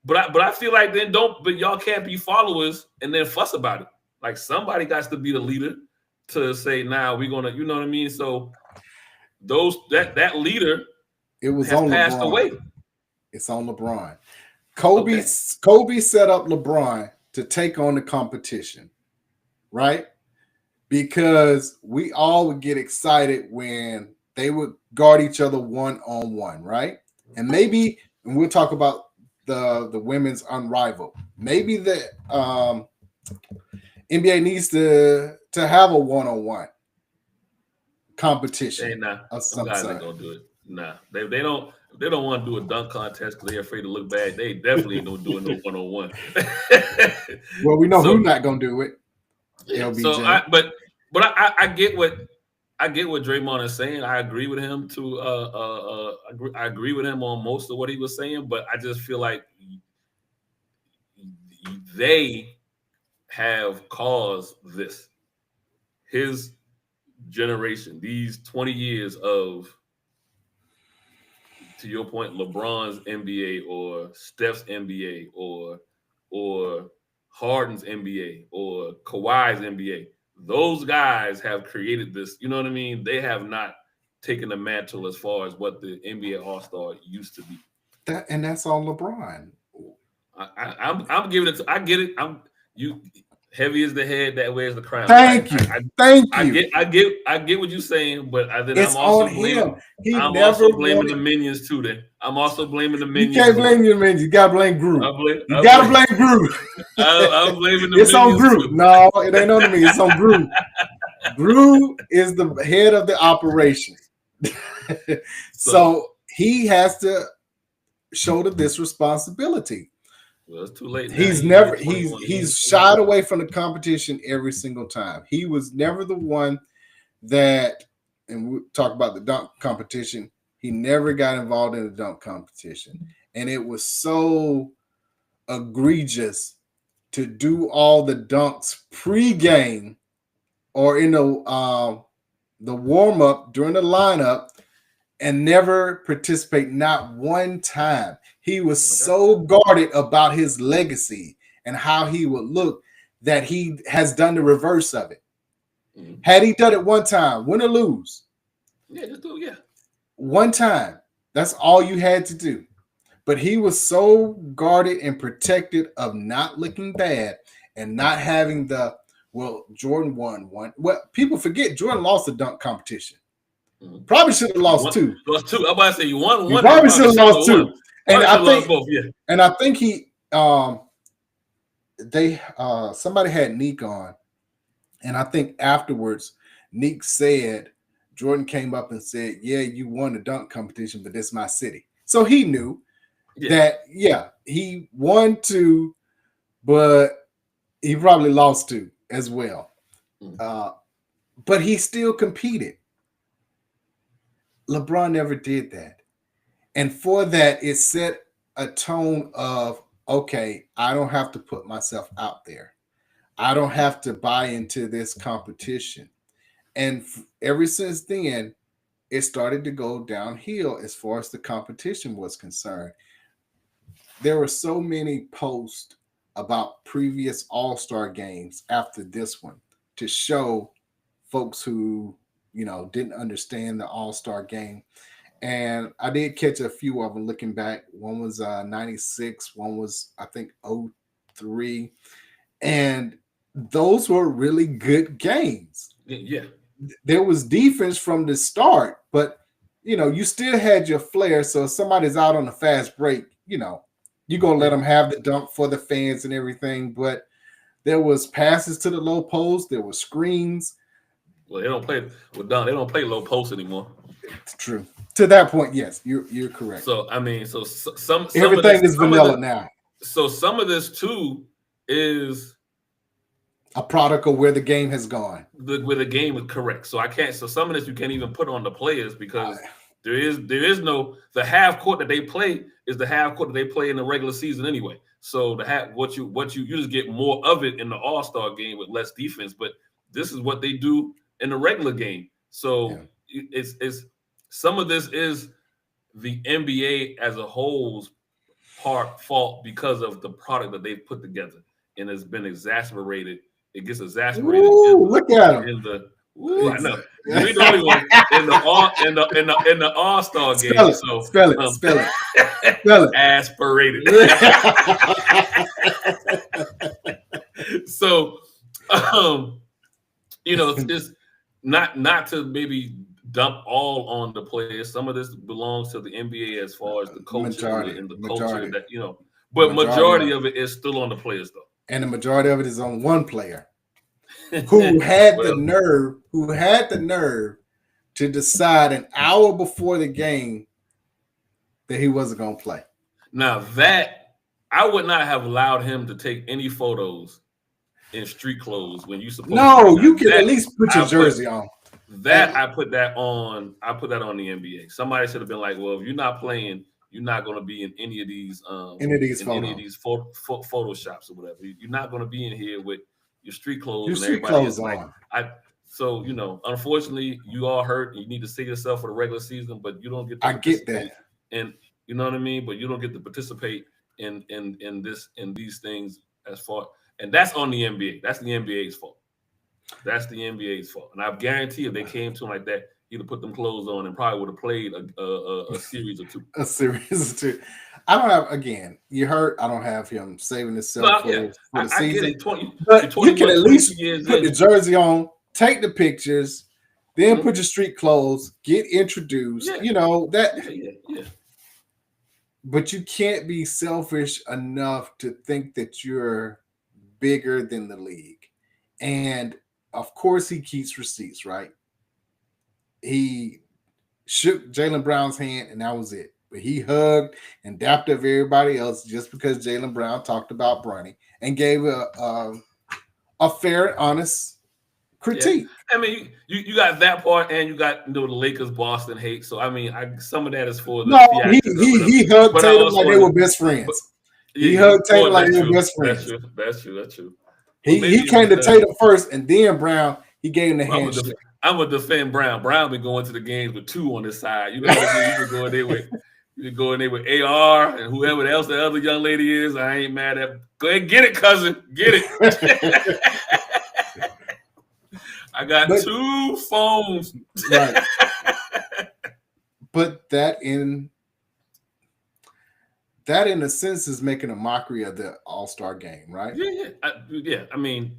But I feel like but y'all can't be followers and then fuss about it. Like somebody got to be the leader to say, nah, we're gonna, you know what I mean? So that leader has passed away. It's on LeBron. Kobe set up LeBron to take on the competition, right? Because we all would get excited when they would guard each other one-on-one, right? And we'll talk about the women's unrivaled. Maybe the NBA needs to have a one-on-one competition. Some guys ain't gonna do it. Nah, they don't want to do a dunk contest because they're afraid to look bad. They definitely don't do it no one-on-one. Well, we know who's not gonna do it. LBJ. So I get what Draymond is saying. I agree with him too. I agree with him on most of what he was saying, but I just feel like they have caused this. His generation, these 20 years of, to your point, LeBron's NBA or Steph's NBA or Harden's NBA or Kawhi's NBA. Those guys have created this, you know what I mean? They have not taken the mantle as far as what the NBA All-Star used to be. And that's on LeBron. I'm giving it to, I get it. Heavy is the head that wears the crown. Thank you. I get what you're saying, but I'm also blaming the minions too. Then I'm also blaming the minions. You can't blame your minions. You gotta blame Gru. You gotta blame Gru. I'm blaming the it's on Gru. No, it ain't on me. It's on Gru. Gru is the head of the operation. So he has to shoulder this responsibility. Well, it's too late. He's shied away from the competition every single time. He was never the one that, and we'll talk about the dunk competition. He never got involved in the dunk competition. And it was so egregious to do all the dunks pregame or in the warm-up during the lineup and never participate, not one time. He was so guarded about his legacy and how he would look that he has done the reverse of it. Mm-hmm. Had he done it one time, win or lose? Yeah, just do it, yeah. One time. That's all you had to do. But he was so guarded and protected of not looking bad and not having Jordan won one. Well, people forget Jordan lost the dunk competition. Mm-hmm. Probably should have lost two. Lost two. I'm about to say you won one. You probably should have lost two. And I think somebody had Neek on, and I think afterwards Neek said Jordan came up and said, "Yeah, you won the dunk competition, but this is my city." So he knew that he won two, but he probably lost two as well. But he still competed. LeBron never did that. And for that, it set a tone of, okay, I don't have to put myself out there. I don't have to buy into this competition. And ever since then, it started to go downhill as far as the competition was concerned. There were so many posts about previous All-Star games after this one to show folks who, didn't understand the All-Star game. And I did catch a few of them looking back. One was 96. One was, I think, 03. And those were really good games. Yeah. There was defense from the start, but, you still had your flair. So if somebody's out on a fast break, you're going to let them have the dunk for the fans and everything. But there was passes to the low post. There were screens. Well, they don't play with Don. They don't play low post anymore. It's true. To that point, yes, you're correct. So I mean, some everything is vanilla now. So some of this too is a product of where the game has gone. Where the game is correct. So I can't. So some of this you can't even put on the players because there is no the half court that they play is the half court that they play in the regular season anyway. So what you just get more of it in the All-Star game with less defense. But this is what they do in the regular game. So it's some of this is the NBA as a whole's fault because of the product that they've put together, and it's been exacerbated. It gets exacerbated. Look at him. I know. We're the only one in the All-Star game. Spell it. Aspirated. So, it's just not to maybe dump all on the players. Some of this belongs to the NBA as far as the coaches and the culture that but majority of it is still on the players though. And the majority of it is on one player who had the nerve to decide an hour before the game that he wasn't going to play. Now that I would not have allowed him to take any photos in street clothes when you supposed to. You can at least put your jersey on. I put that on the NBA. Somebody should have been like, well, if you're not playing, you're not going to be in any of these photoshops or whatever. You're not going to be in here with your street clothes and everybody is like, so unfortunately, you are hurt. You need to save yourself for the regular season, but you don't get. I get that, and you know what I mean. But you don't get to participate in these things as far, and that's on the NBA. That's the NBA's fault. That's the NBA's fault. And I guarantee if they came to him like that, he'd have put them clothes on and probably would have played a series or two. A series or two. I don't have, again, you heard, I don't have him saving himself for the season. But you can at least put the jersey on, take the pictures, then put your street clothes, get introduced. Yeah. But you can't be selfish enough to think that you're bigger than the league. And of course, he keeps receipts, right? He shook Jaylen Brown's hand, and that was it. But he hugged and dapped up everybody else just because Jaylen Brown talked about Bronny and gave a fair, honest critique. Yeah. I mean, you got that part, and you got the Lakers Boston hate. So I mean, some of that is for the he hugged Tatum like they were best friends. He hugged Tatum like they were best friends. That's true. He came to Tatum first, and then Brown. He gave him the handshake. I'm gonna defend Brown. Brown been going to the games with two on his side. You know what I mean? You can go in there with AR and whoever else the other young lady is. I ain't mad at. Go ahead, get it, cousin. Get it. I got two phones. Right. But that in a sense is making a mockery of the All-Star game, right? Yeah. I mean,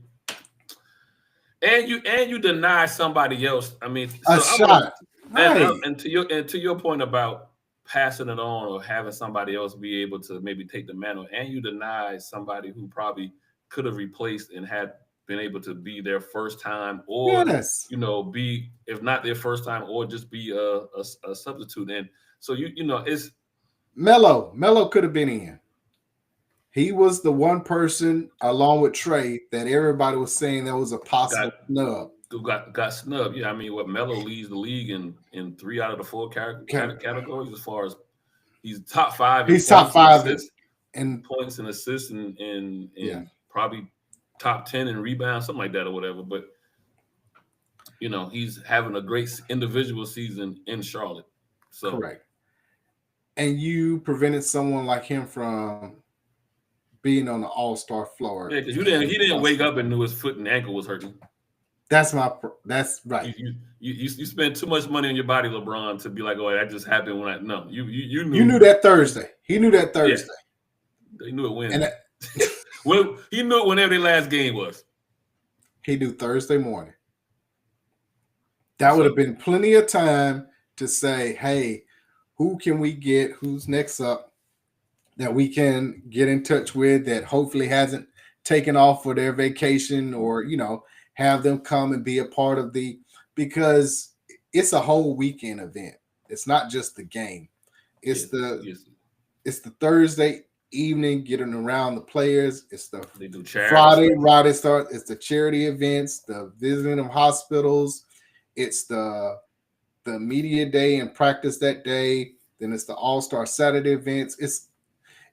and you deny somebody else. I mean, a shot. And to your point about passing it on or having somebody else be able to maybe take the mantle, and you deny somebody who probably could have replaced and had been able to be their first time, or be, if not their first time, or just be a substitute. And so it's Melo could have been in. He was the one person, along with Trey, that everybody was saying that was a possible snub. Got snubbed. Yeah, I mean, Melo leads the league in 3 out of the 4 categories as far as he's top 5. He's top 5 in points and assists and probably top 10 in rebounds, something like that or whatever. But he's having a great individual season in Charlotte. So correct. And you prevented someone like him from being on the All-Star floor. Yeah, because he didn't wake up and knew his foot and ankle was hurting. That's right. You spend too much money on your body, LeBron, to be like, oh, that just happened when you knew. You knew that Thursday. He knew that Thursday. Yeah. He knew it Wednesday. He knew it whenever their last game was. He knew Thursday morning. That would have been plenty of time to say, hey, who can we get? Who's next up that we can get in touch with that hopefully hasn't taken off for their vacation, or, have them come and be a part of the because it's a whole weekend event. It's not just the game. It's it's the Thursday evening getting around the players. It's the Friday start. It's the charity events, the visiting of hospitals. It's the media day and practice that day. Then it's the All-Star Saturday events.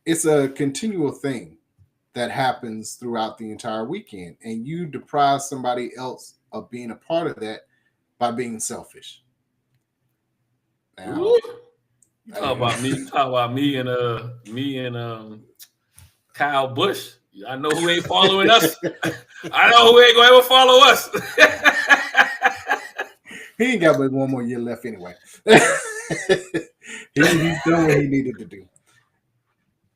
It's a continual thing that happens throughout the entire weekend, and you deprive somebody else of being a part of that by being selfish. Now, talk about me and Kyle Busch. I know who ain't following us. I know who ain't gonna ever follow us. He ain't got but one more year left anyway. He's done what he needed to do.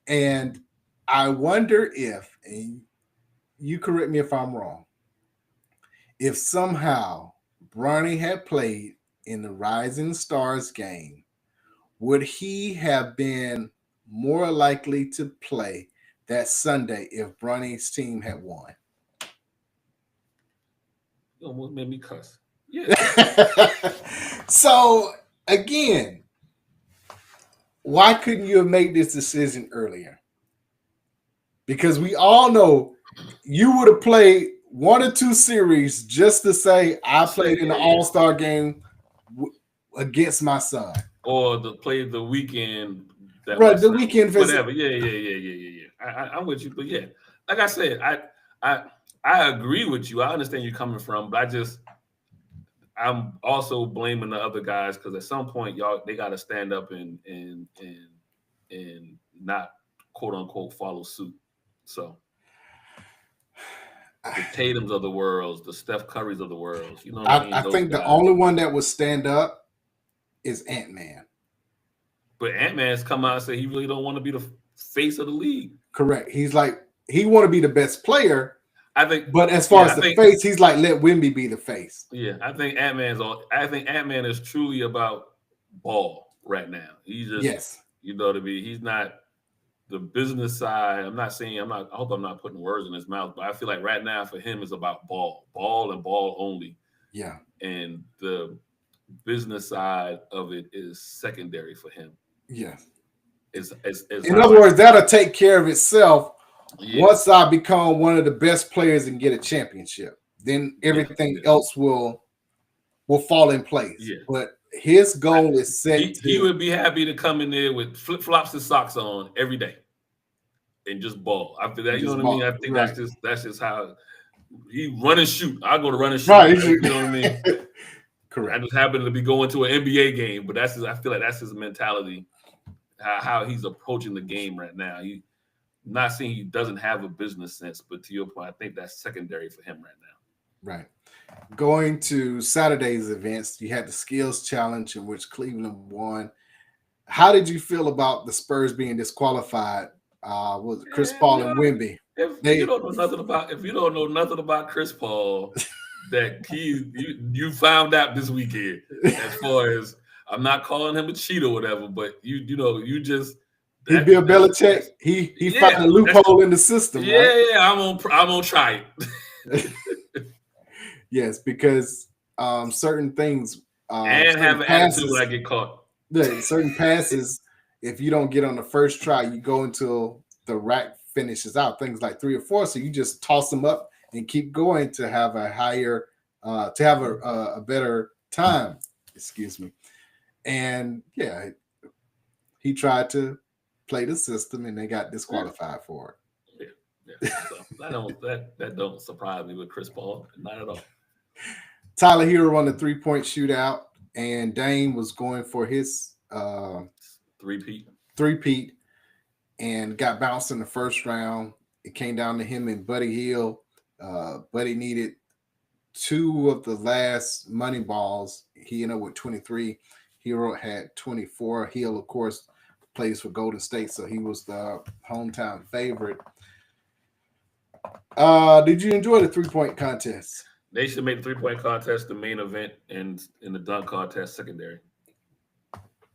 And I wonder if, and you correct me if I'm wrong, if somehow Bronny had played in the Rising Stars game, would he have been more likely to play that Sunday if Bronny's team had won? You almost made me cuss. Yeah. So, again, why couldn't you have made this decision earlier? Because we all know you would have played 1 or 2 series just to say, I played in the All-Star game against my son. Or play the weekend. The weekend visit. Whatever. Yeah. I'm with you. But yeah, like I said, I agree with you. I understand you coming from, but I'm also blaming the other guys because at some point, they got to stand up and not quote unquote follow suit. So the Tatums of the world, the Steph Currys of the world, you know what I mean? I think the only one that would stand up is Ant-Man. But Ant-Man's come out and say he really don't want to be the face of the league. Correct. He's like, he want to be the best player. I think, but as far as the face, he's like, let Wemby be the face. Yeah, I think Ant-Man is truly about ball right now. He's just, you know what I mean? He's not the business side. I hope I'm not putting words in his mouth, but I feel like right now for him is about ball and ball only. Yeah. And the business side of it is secondary for him. Yeah. In other words, that'll take care of itself. Yeah. Once I become one of the best players and get a championship, then everything else will fall in place. Yeah. But his goal is set. He would be happy to come in there with flip-flops and socks on every day and just ball. After that, you know what I mean? I think that's just how he run and shoot. I go to run and shoot. Right. You know what I mean? Correct. I just happen to be going to an NBA game, but I feel like that's his mentality, how he's approaching the game right now. Not saying he doesn't have a business sense, but to your point, I think that's secondary for him right now. Right. Going to Saturday's events, you had the skills challenge in which Cleveland won. How did you feel about the Spurs being disqualified? Was it Chris Paul and Wemby? If you don't know nothing about Chris Paul, that you found out this weekend. As far as I'm not calling him a cheat or whatever, but you just. He Bill Belichick. He found a loophole in the system. Yeah, right? Yeah. I'm gonna try it. Yes, because certain things and have an attitude when I get caught. Certain passes, if you don't get on the first try, you go until the rack finishes out. Things like 3 or 4, so you just toss them up and keep going to have a higher, to have a better time. Excuse me. And yeah, he tried to play the system, and they got disqualified for it. Yeah. So that don't surprise me with Chris Paul, not at all. Tyler Hero won the 3-point shootout, and Dame was going for his three-peat, and got bounced in the first round. It came down to him and Buddy Hield. Buddy needed 2 of the last money balls. He ended up with 23. Hero had 24. Hield, of course, plays for Golden State, so he was the hometown favorite. Did you enjoy the 3-point contest? They should make the 3-point contest the main event, and in the dunk contest secondary.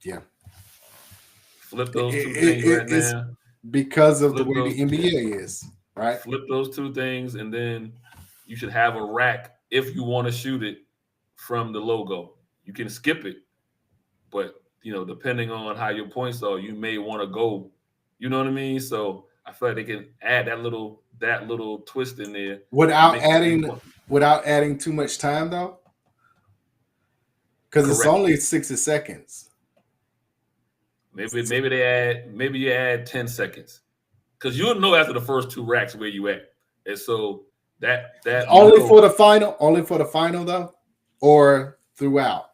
Yeah. Flip those two things right now. Because of the way the NBA is, right? Flip those 2 things, and then you should have a rack if you want to shoot it from the logo. You can skip it, but depending on how your points are, you may want to go. You know what I mean? So I feel like they can add that little twist in there without adding too much time, though, because it's only 60 seconds. Maybe you add 10 seconds, because you'll know after the first 2 racks where you at, and so that only for the final though, or throughout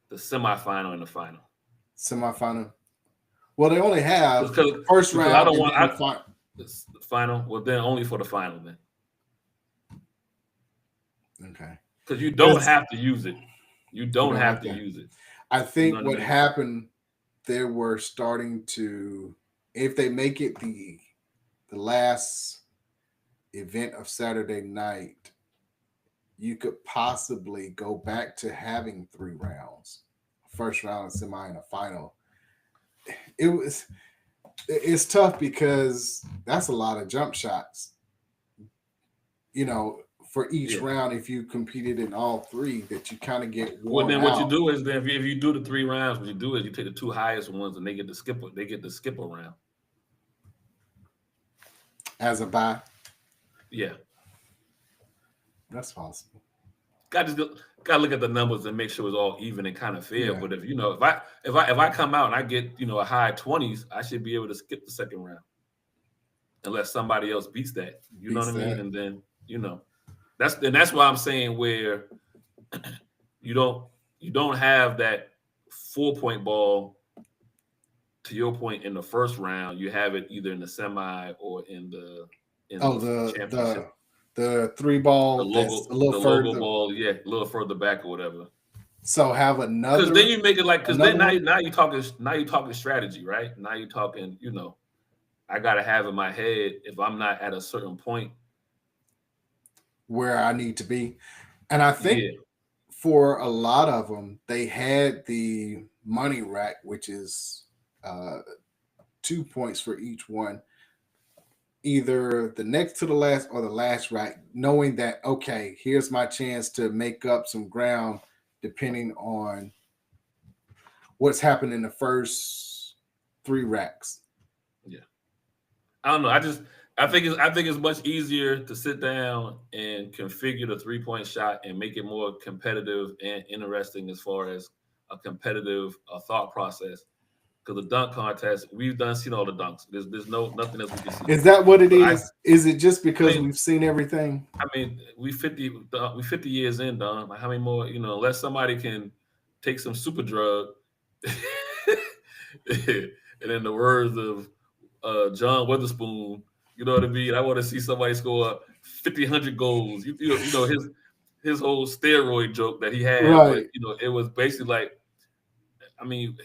the semifinal and the final. Semifinal. Well, they only have first round. I don't want the final. Well, then only for the final then. Okay. Because you don't have to use it. You don't have to use it. I think what happened, they were starting to, if they make it the last event of Saturday night, you could possibly go back to having 3 rounds, first round, semi, and a final. It's tough because that's a lot of jump shots, for each round. If you competed in all 3, that you kind of get worn out. What you do is then if you do the 3 rounds, what you do is you take the 2 highest ones and they get to skip a round as a bye. Yeah, that's possible. Got to look at the numbers and make sure it's all even and kind of fair. Yeah. But if I come out and I get a high 20s, I should be able to skip the second round unless somebody else beats that. You know what I mean? And then that's why I'm saying where you don't have that 4-point ball. To your point, in the first round, you have it either in the semi or in the championship. The 3-ball, the logo ball, a little further back or whatever. So have another. Because then you make it then now you're talking strategy, right? Now you're talking, I gotta have in my head if I'm not at a certain point where I need to be, and I think for a lot of them they had the money rack, which is 2 points for each one. Either the next to the last or the last rack, knowing that, okay, here's my chance to make up some ground depending on what's happened in the first 3 racks. Yeah. I don't know. I think it's much easier to sit down and configure the 3-point shot and make it more competitive and interesting as far as a competitive thought process. Because the dunk contest, we've seen all the dunks. There's nothing else we can see. Is that what it is? Is it just because we've seen everything? I mean, we 50 years in, Don. Like, how many more? Unless somebody can take some super drug, and in the words of John Witherspoon, you know what I mean. I want to see somebody score 100 goals. His whole steroid joke that he had. Right. But, it was basically like, I mean.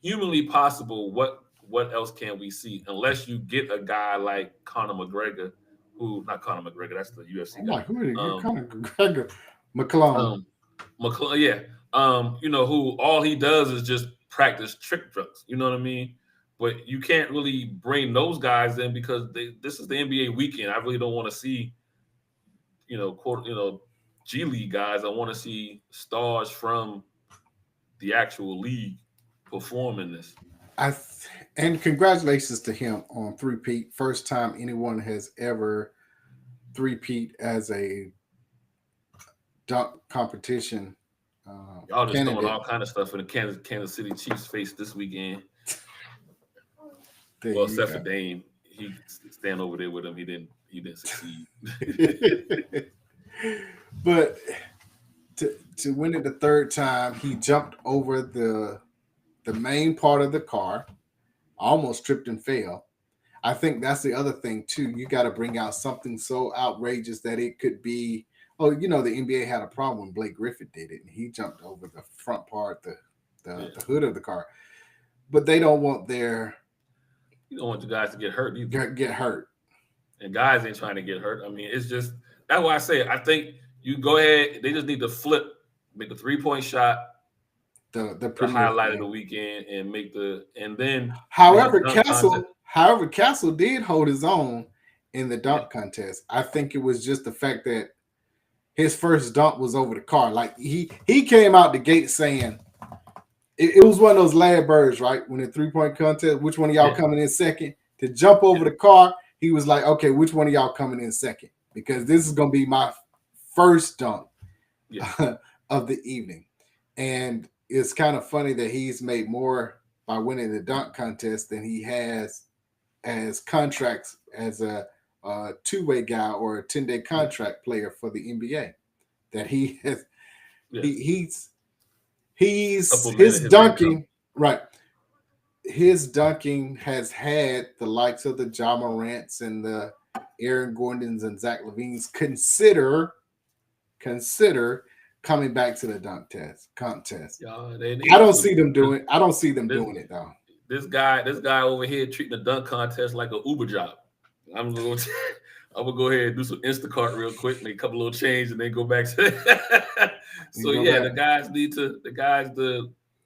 Humanly possible, what else can we see? Unless you get a guy like Conor McGregor, not Conor McGregor, that's the UFC guy. Conor McGregor, McClellan. Who all he does is just practice trick drugs. You know what I mean? But you can't really bring those guys in because this is the NBA weekend. I really don't want to see, G League guys. I want to see stars from the actual league perform in this. And congratulations to him on 3-peat. First time anyone has ever 3-peat as a dunk competition. Y'all just throwing all kind of stuff in the Kansas City Chiefs face this weekend. Except for Dame, he stand over there with him. He didn't succeed. But to win it the 3rd time, he jumped over the main part of the car, almost tripped and fell. I think that's the other thing too. You got to bring out something so outrageous that it could be. Oh, the NBA had a problem when Blake Griffin did it, and he jumped over the front part, the hood of the car. But they don't want you don't want the guys to get hurt either. Get hurt. And guys ain't trying to get hurt. I mean, it's just that's why I say I think you go ahead. They just need to make a 3-point shot. The highlight of the weekend and then however Castle did hold his own in the dunk contest. I think it was just the fact that his first dunk was over the car. Like he came out the gate saying it was one of those lad birds, right? When the 3-point contest, which one of y'all coming in second? To jump over the car, he was like, okay, which one of y'all coming in second? Because this is gonna be my first dunk of the evening. And it's kind of funny that he's made more by winning the dunk contest than he has as contracts as a two-way guy or a 10-day contract player for the NBA. That he has, he's his dunking, right? His dunking has had the likes of the Ja Morants and the Aaron Gordons and Zach LaVines consider coming back to the dunk contest. I don't see them doing it though. This guy over here treating the dunk contest like an Uber job. I'm gonna go ahead and do some Instacart real quick, make a couple little change, and then go back to. So yeah, the guys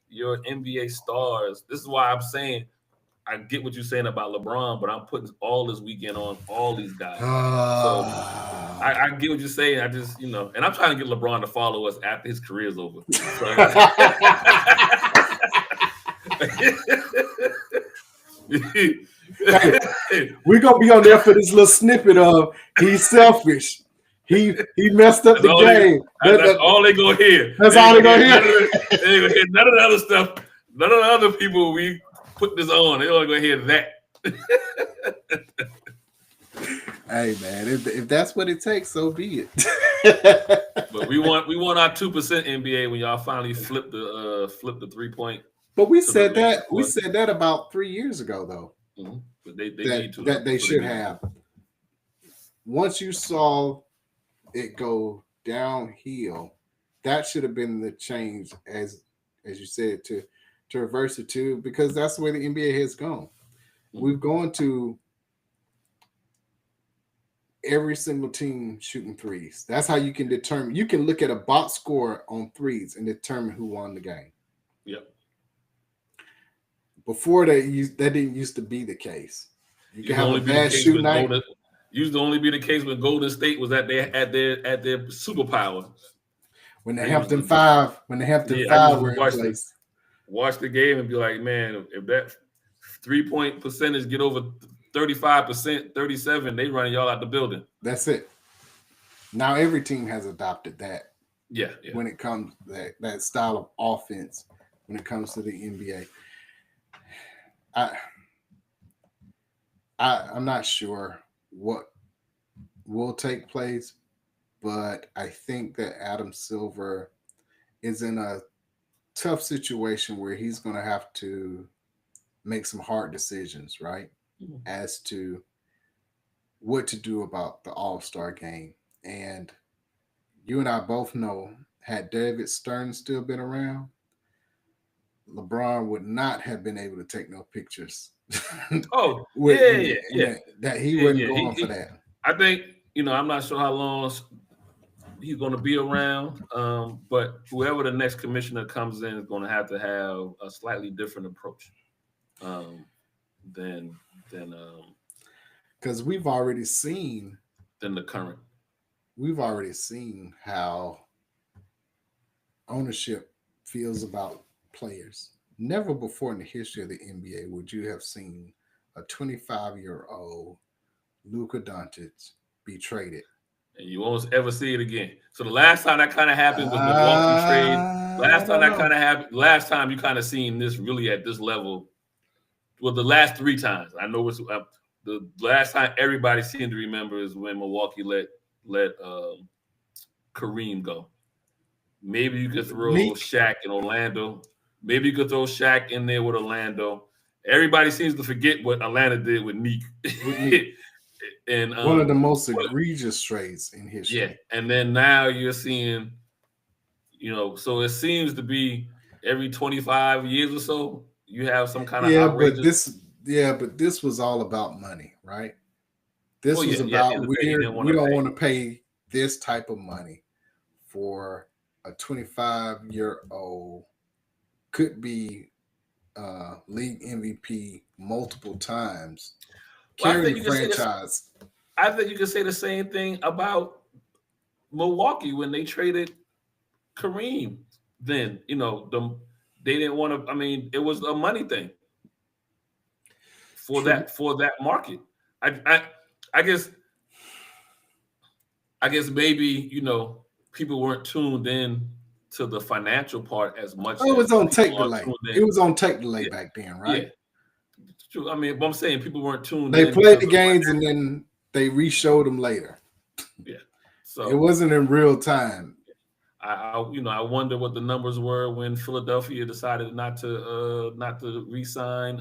your NBA stars. This is why I'm saying I get what you're saying about LeBron, but I'm putting all this weekend on all these guys. So I get what you're saying. I just, and I'm trying to get LeBron to follow us after his career's over. So, we're gonna be on there for this little snippet of he's selfish. He messed up the game. That's all they gonna hear. That's all they gonna hear. They gonna hear none of the other stuff. None of the other people we put this on. They only gonna hear that. Hey man, if that's what it takes, so be it. But we want our 2% NBA when y'all finally flip the 3-point. But we said that about 3 years ago though. Mm-hmm. But they need to. That they should have. Once you saw it go downhill, that should have been the change, as you said, to reverse it to, because that's the way the NBA has gone. Mm-hmm. We've gone to every single team shooting threes. That's how you can determine. You can look at a box score on threes and determine who won the game. Yep. Before that didn't used to be the case. You can have a bad shooting night. Used to only be the case when Golden State was at their superpower. When the Hampton Five were in place. Watch the game and be like, man, if that 3-point percentage get over 35%, 37%, they running y'all out the building. That's it. Now every team has adopted that. Yeah. When it comes that style of offense, when it comes to the NBA. I'm not sure what will take place, but I think that Adam Silver is in a tough situation where he's going to have to make some hard decisions, right? Mm-hmm. As to what to do about the All-Star game. And you and I both know, had David Stern still been around, LeBron would not have been able to take no pictures. Oh, that he wasn't going for that. I think, I'm not sure how long he's going to be around, but whoever the next commissioner comes in is going to have a slightly different approach than because we've already seen than the current. We've already seen how ownership feels about players. Never before in the history of the NBA would you have seen a 25-year-old Luka Doncic be traded. And you won't ever see it again. So the last time that kind of happened was the Milwaukee trade. Last time you kind of seen this really at this level. Well, the last 3 times. I know it's the last time everybody seemed to remember is when Milwaukee let Kareem go. Maybe you could throw Shaq in Orlando. Maybe you could throw Shaq in there with Orlando. Everybody seems to forget what Atlanta did with Neek. And one of the most egregious trades in history. Yeah, and then now you're seeing, so it seems to be every 25 years or so you have some kind of outrageous. But this was all about money, right? This was about we don't want to pay this type of money for a 25-year-old, could be league MVP multiple times. I think you can say the same thing about Milwaukee when they traded Kareem. Then they didn't want to. I mean, it was a money thing for True. that market. I guess maybe people weren't tuned in to the financial part as much. Oh, it was on take delay. It was on take delay Yeah. back then, right? Yeah. True. I mean, but I'm saying people weren't tuned They in. played the games and then they re-showed them later. Yeah. So it wasn't in real time. I wonder what the numbers were when Philadelphia decided not to re-sign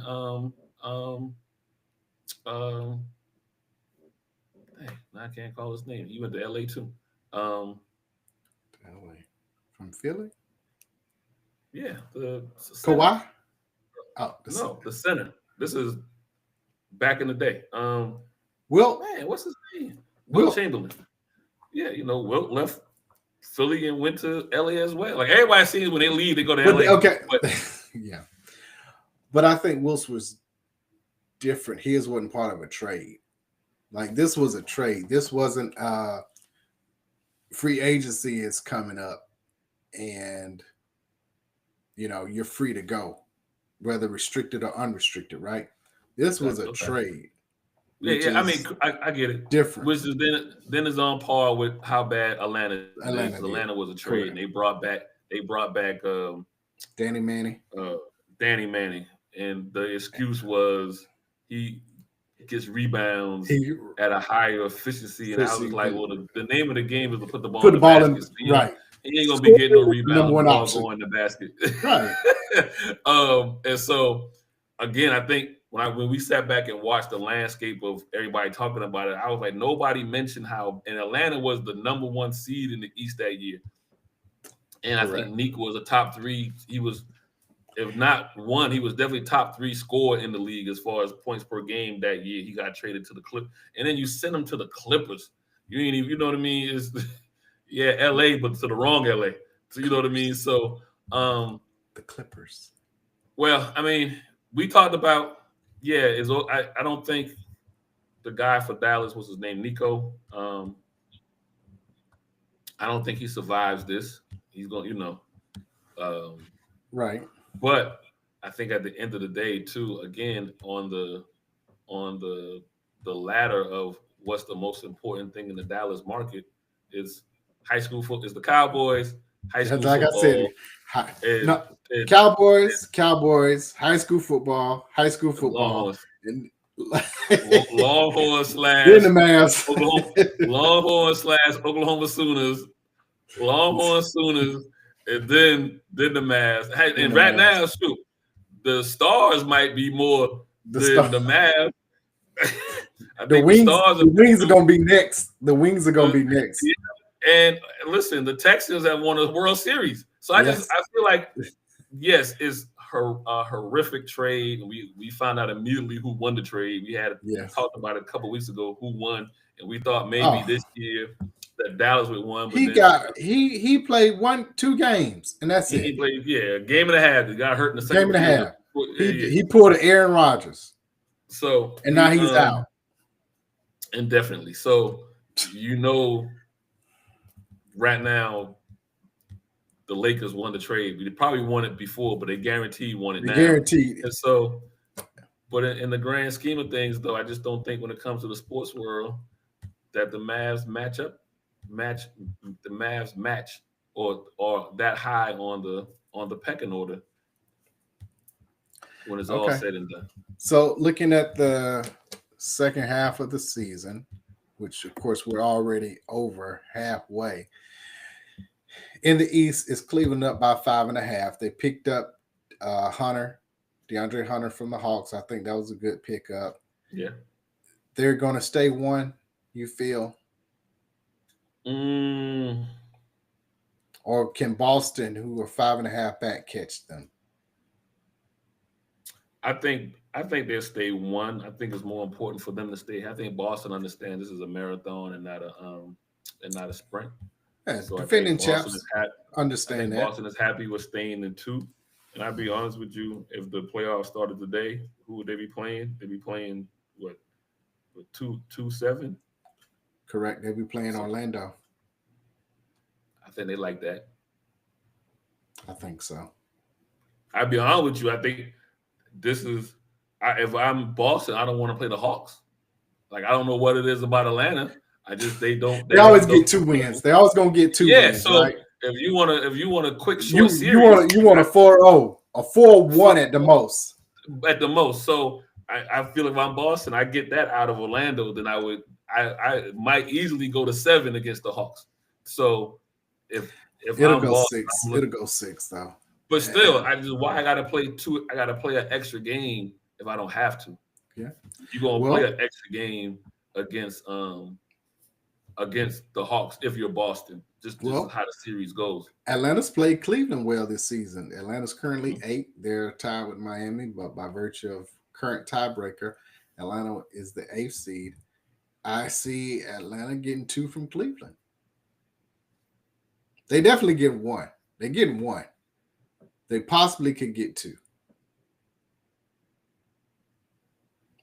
I can't call his name. He went to LA too. LA. From Philly? Yeah, the Kawhi? The center. This is back in the day. Wilt? Man, what's his name? Wilt Chamberlain. Yeah, Wilt left Philly and went to LA as well. Like everybody sees when they leave, they go to LA. Okay. Yeah. But I think Wilt was different. His wasn't part of a trade. Like this was a trade. This wasn't free agency is coming up and you're free to go, whether restricted or unrestricted, right? This was a trade. Yeah. I mean, I get it. Different. Which is then is on par with how bad Atlanta was a trade. And they brought back Danny Manning. And the excuse was he gets rebounds at a higher efficiency. And I was like, well, the name of the game is to put the ball in the basket. Right. He ain't gonna be getting no rebounds. The ball going in the basket. Right. And so again, I think when we sat back and watched the landscape of everybody talking about it, I was like, nobody mentioned how Atlanta was the number 1 seed in the East that year. And I think Nick was a top 3. He was, if not one, he was definitely top 3 scorer in the league as far as points per game that year. He got traded to the Clippers. And then you send him to the Clippers. You ain't even, you know what I mean? It's LA, but to the wrong LA. So you know what I mean? So the Clippers. Well, I mean, we talked about I don't think the guy for Dallas, was his name, Nico. I don't think he survives this. He's going, right. But I think at the end of the day, too, again, on the ladder of what's the most important thing in the Dallas market is high school football. Is the Cowboys. High school like football. I said, Cowboys, high school football, and Longhorns slash then the Mavs. Longhorns slash Oklahoma Sooners, Longhorns Sooners, and then the Mavs. Hey, and right now, shoot, the Stars might be more than the Mavs. The Wings are going to be next. The Wings are going to be next. Yeah. And listen, the Texans have won a World Series. So I feel like, yes, it's a horrific trade. We found out immediately who won the trade. We talked about it a couple of weeks ago who won, and we thought maybe this year that Dallas would win. But he played 2 games, and that's it. He played a game and a half. He got hurt in the second game and a half. He pulled an Aaron Rodgers. So and now he's out. Indefinitely. So right now, the Lakers won the trade. We probably won it before, but they guaranteed won it now. Guaranteed. And so, but in the grand scheme of things, though, I just don't think when it comes to the sports world that the Mavs match or that high on the pecking order when it's all said and done. So looking at the second half of the season, which of course we're already over halfway. In the East, is Cleveland up by 5.5. They picked up DeAndre Hunter from the Hawks. I think that was a good pickup. Yeah. They're going to stay 1, you feel? Or can Boston, who are 5.5 back, catch them? I think they'll stay 1. I think it's more important for them to stay. I think Boston understands this is a marathon and not a sprint. Yeah, so defending champs understand that. Boston is happy with staying in 2. And I'll be honest with you, if the playoffs started today, who would they be playing? They'd be playing what 2-7? Correct. They'll be playing Orlando. I think they like that. I think so. I'll be honest with you. I think this is if I'm Boston, I don't want to play the Hawks. Like, I don't know what it is about Atlanta. They don't. They always get 2 wins. They always gonna get 2 wins. So right? if you want a quick short series, you want a 4-0, a 4-1 at the most. At the most. So I feel like if I'm Boston, I get that out of Orlando, then I might easily go to 7 against the Hawks. So if it'll I'm go Boston, 6, it'll go 6 though. But still, I gotta play 2. I gotta play an extra game if I don't have to. Yeah, you're gonna play an extra game against the Hawks if you're Boston. Just how the series goes. Atlanta's played Cleveland well this season. Atlanta's currently 8. They're tied with Miami, but by virtue of current tiebreaker, Atlanta is the 8th seed. I see Atlanta getting 2 from Cleveland. They definitely get 1. They're getting 1. They possibly could get 2.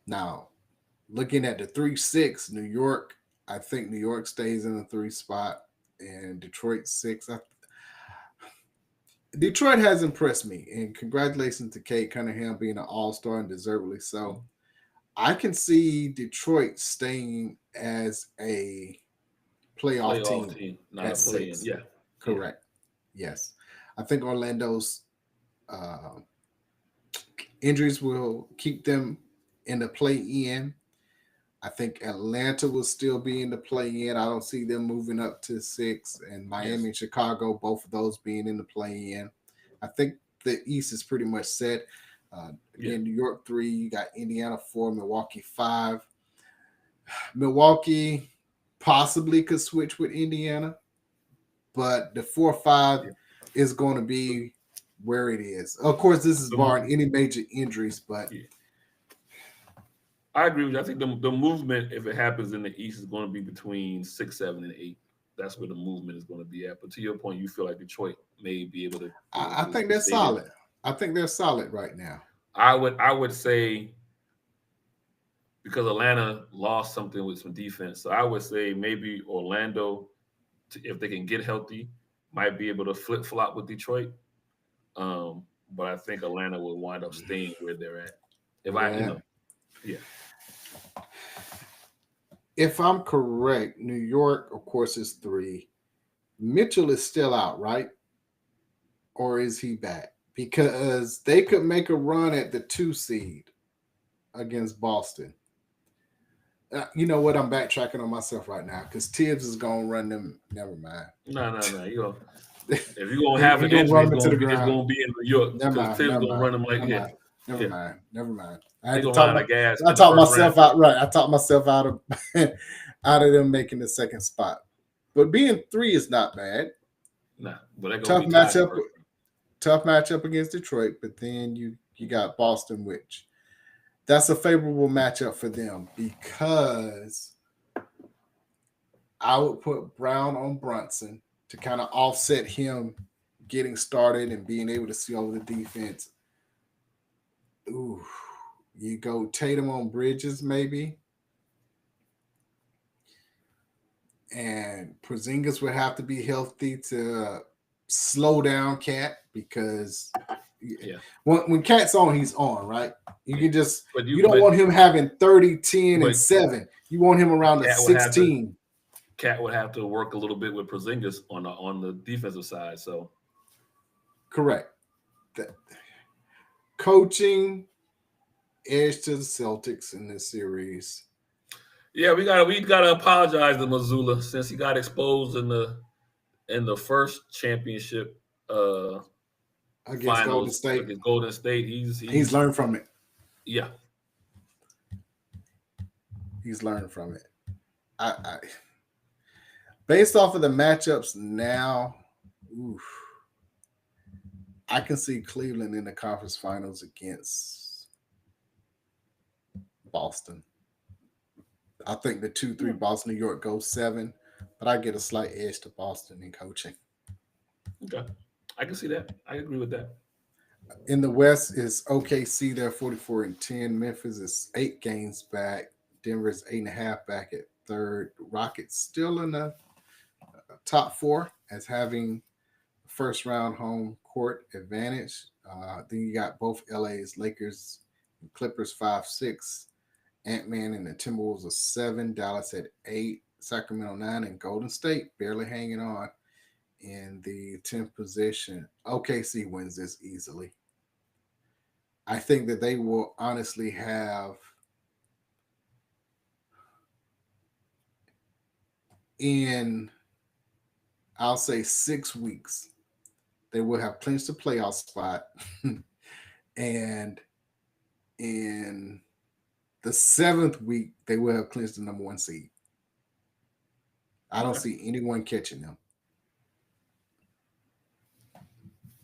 Now, looking at the 3-6, New York, I think New York stays in the 3 spot, and Detroit 6. Detroit has impressed me, and congratulations to Cade Cunningham being an all-star and deservedly so. I can see Detroit staying as a playoff team not at a play-in. 6. Yeah, correct. Yes, I think Orlando's injuries will keep them in the play-in. I think Atlanta will still be in the play-in. I don't see them moving up to 6, and Miami and Chicago, both of those being in the play-in. I think the East is pretty much set. Again, New York 3, you got Indiana 4, Milwaukee 5. Milwaukee possibly could switch with Indiana, but the 4-5 is going to be where it is. Of course, this is barring any major injuries, but I agree with you. I think the movement, if it happens in the East, is going to be between 6, 7, and 8. That's where the movement is going to be at. But to your point, you feel like Detroit may be able to. I think they're solid. I think they're solid right now. I would say, because Atlanta lost something with some defense, so I would say maybe Orlando, if they can get healthy, might be able to flip-flop with Detroit. But I think Atlanta will wind up staying where they're at. If I'm correct, New York, of course, is 3. Mitchell is still out, right? Or is he back? Because they could make a run at the 2 seed against Boston. You know what? I'm backtracking on myself right now because Tibbs is going to run them. Never mind. No. If you're going to have an injury, it's going to be in New York. Because Tibbs going to run them like Never mind. I had to talk myself out. Right. I talked myself out of out of them making the 2nd spot. But being 3 is not bad. Nah, but tough matchup against Detroit, but then you got Boston, which that's a favorable matchup for them because I would put Brown on Brunson to kind of offset him getting started and being able to see over the defense. Ooh, you go Tatum on Bridges maybe. And Porzingis would have to be healthy to slow down Cat because when Cat's on, he's on, right? You can just you don't want him having 30, 10, and 7. You want him around the 16. Cat would have to work a little bit with Porzingis on the defensive side. So correct. Coaching edge to the Celtics in this series. Yeah, we gotta apologize to Missoula since he got exposed in the first championship against finals, Golden State. Against Golden State. He's learned from it. Yeah. He's learned from it. I based off of the matchups now, I can see Cleveland in the conference finals against Boston. I think the 2-3 Boston, New York goes 7, but I get a slight edge to Boston in coaching. Okay. I can see that. I agree with that. In the West is OKC. They're 44-10. Memphis is 8 games back. Denver's 8.5 back at 3rd. Rockets still in the top 4. as having first round home court advantage. Then you got both LA's Lakers and Clippers 5-6, Ant-Man and the Timberwolves are 7, Dallas at 8, Sacramento 9, and Golden State barely hanging on in the 10th position. OKC wins this easily. I think that they will honestly have in, I'll say 6 weeks, they will have clinched the playoff spot. And in the 7th week, they will have clinched the number 1 seed. I don't see anyone catching them.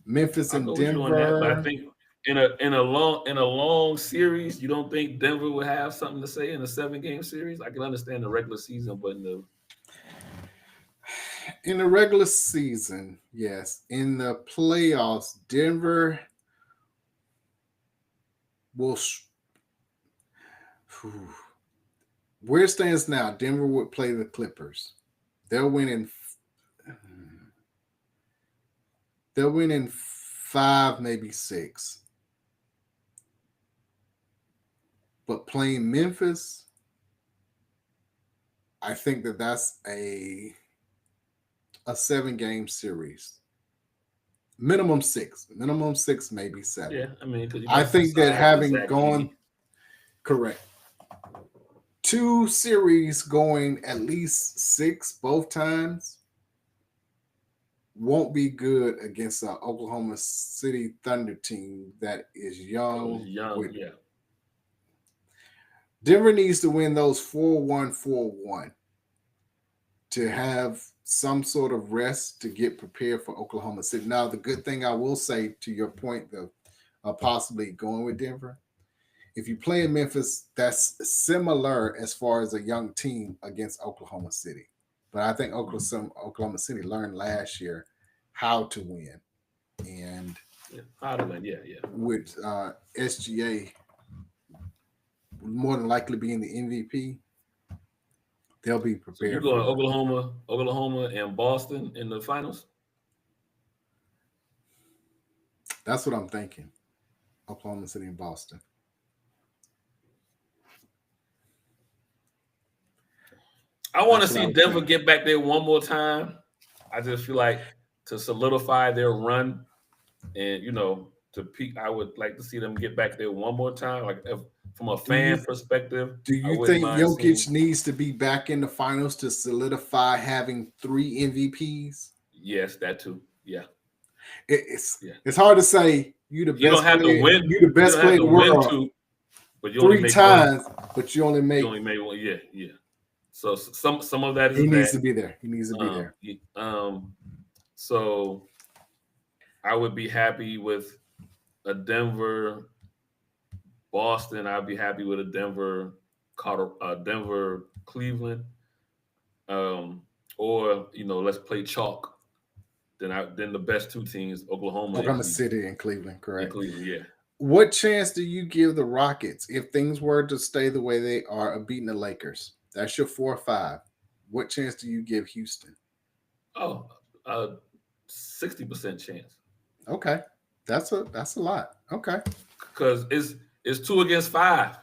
Memphis and Denver. But I think in a long series, you don't think Denver would have something to say in a 7-game series? I can understand the regular season, but in the regular season, yes. In the playoffs, Denver will. Where it stands now, Denver would play the Clippers. They'll win in 5, maybe 6. But playing Memphis, I think that that's a 7-game series. Minimum 6, maybe 7. yeah, I mean, I think that having gone correct 2 series going at least 6 both times won't be good against an Oklahoma City Thunder team that is young. Yeah. Denver needs to win those 4-1, 4-1 to have some sort of rest to get prepared for Oklahoma City. Now, the good thing I will say to your point of possibly going with Denver, if you play in Memphis, that's similar as far as a young team against Oklahoma City. But I think Oklahoma City learned last year how to win. And how to win, yeah. With SGA more than likely being the MVP, they'll be prepared. So you're going Oklahoma and Boston in the finals? That's what I'm thinking. Oklahoma City and Boston. I want to see Denver get back there one more time. I just feel like to solidify their run and, to peak, I would like to see them get back there one more time. Like from a fan perspective. Do you think Jokic needs to be back in the finals to solidify having 3 MVPs? Yes, that too. Yeah. It's hard to say you don't have to win. You're the best player in the world. But you 3 times, but you only made one. Yeah. So some of that is he needs to be there. He needs to be there. So I would be happy with a Denver, Boston. I'd be happy with a Denver, Cleveland, or let's play chalk. Then the best 2 teams, Oklahoma City and Cleveland, correct? Cleveland, yeah. What chance do you give the Rockets if things were to stay the way they are of beating the Lakers? That's your 4 or 5. What chance do you give Houston? 60% chance. Okay, that's a lot. Okay, because it's 2 against 5.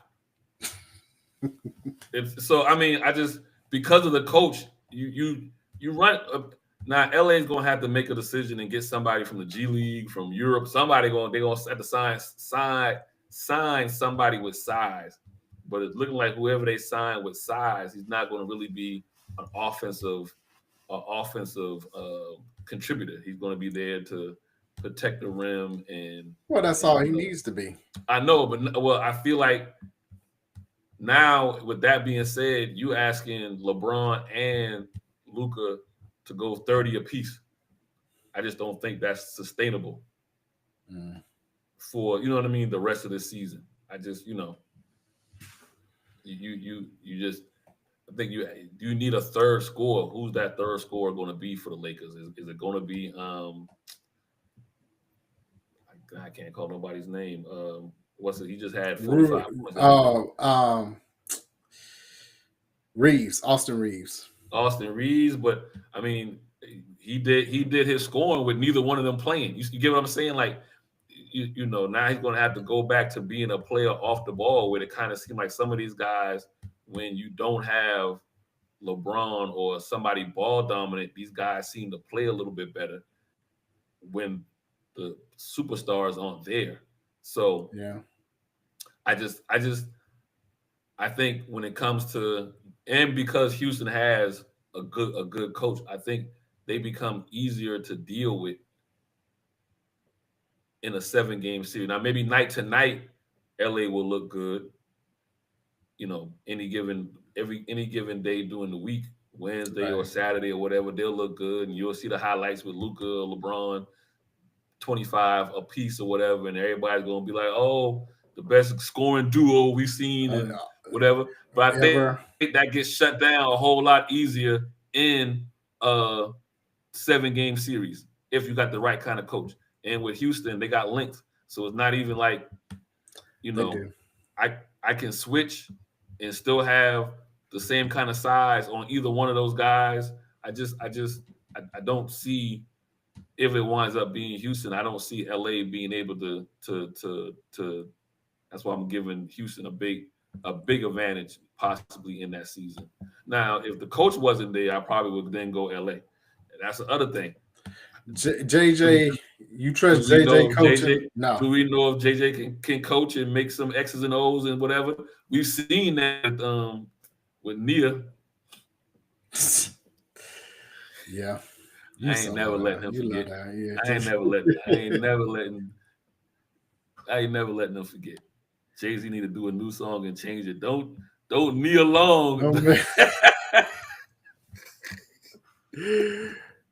I just because of the coach, you run. Now LA is gonna have to make a decision and get somebody from the G League, from Europe. They're gonna have to sign somebody with size. But it's looking like whoever they sign with size, he's not going to really be an offensive contributor. He's going to be there to protect the rim that's all he needs to be. I know, but I feel like now with that being said, you asking LeBron and Luka to go 30 apiece. I just don't think that's sustainable for the rest of the season. I just You just, I think you need a third scorer. Who's that third scorer going to be for the Lakers? Is it going to be I can't call nobody's name. He just had 45 points. Reeves, Austin Reeves. But I mean, he did his scoring with neither one of them playing. You get what I'm saying? Like, you know, now he's going to have to go back to being a player off the ball, where it kind of seems like some of these guys, when you don't have LeBron or somebody ball dominant, these guys seem to play a little bit better when the superstars aren't there. So yeah, I think when it comes to, and because Houston has a good coach, I think they become easier to deal with in a 7-game series. Now, maybe night to night, LA will look good. You know, any given day during the week, Wednesday or Saturday or whatever, they'll look good, and you'll see the highlights with Luka or LeBron, 25 a piece or whatever, and everybody's gonna be like, "Oh, the best scoring duo we've seen," and whatever. But I think that gets shut down a whole lot easier in a 7-game series if you got the right kind of coach. And with Houston, they got length, so it's not even like, you know, I can switch and still have the same kind of size on either one of those guys. I don't see, if it winds up being Houston, I don't see LA being able to. That's why I'm giving Houston a big advantage possibly in that season. Now, if the coach wasn't there, I probably would then go LA. And that's the other thing. JJ, you trust JJ coaching? No. Do we know if JJ can coach and make some X's and O's and whatever? We've seen that with Nia. Yeah. I ain't never letting him forget. I ain't never letting them forget. Jay-Z need to do a new song and change it. Don't kneel long.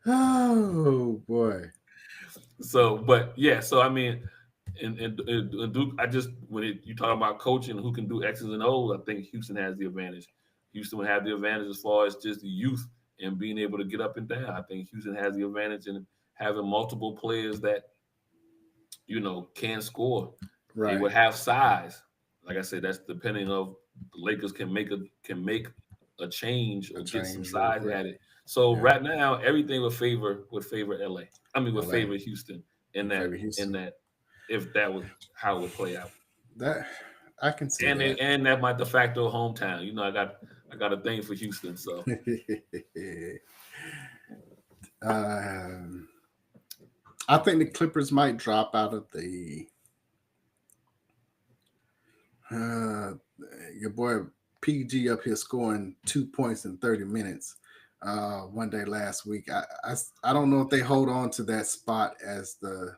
Oh boy. So, but yeah, so I mean, and Duke, you talk about coaching who can do X's and O's, I think Houston has the advantage. Houston would have the advantage as far as just the youth and being able to get up and down. I think Houston has the advantage in having multiple players that, you know, can score. Right. They would have size. Like I said, that's depending on the Lakers can make a change or get some size at it. So right now, everything would favor LA. I mean, would favor Houston in that if that was how it would play out. That I can see and that. And that might the factor of hometown. You know, I got a thing for Houston, so. I think the Clippers might drop out of the. Your boy PG up here scoring 2 points in 30 minutes one day last week. I don't know if they hold on to that spot as the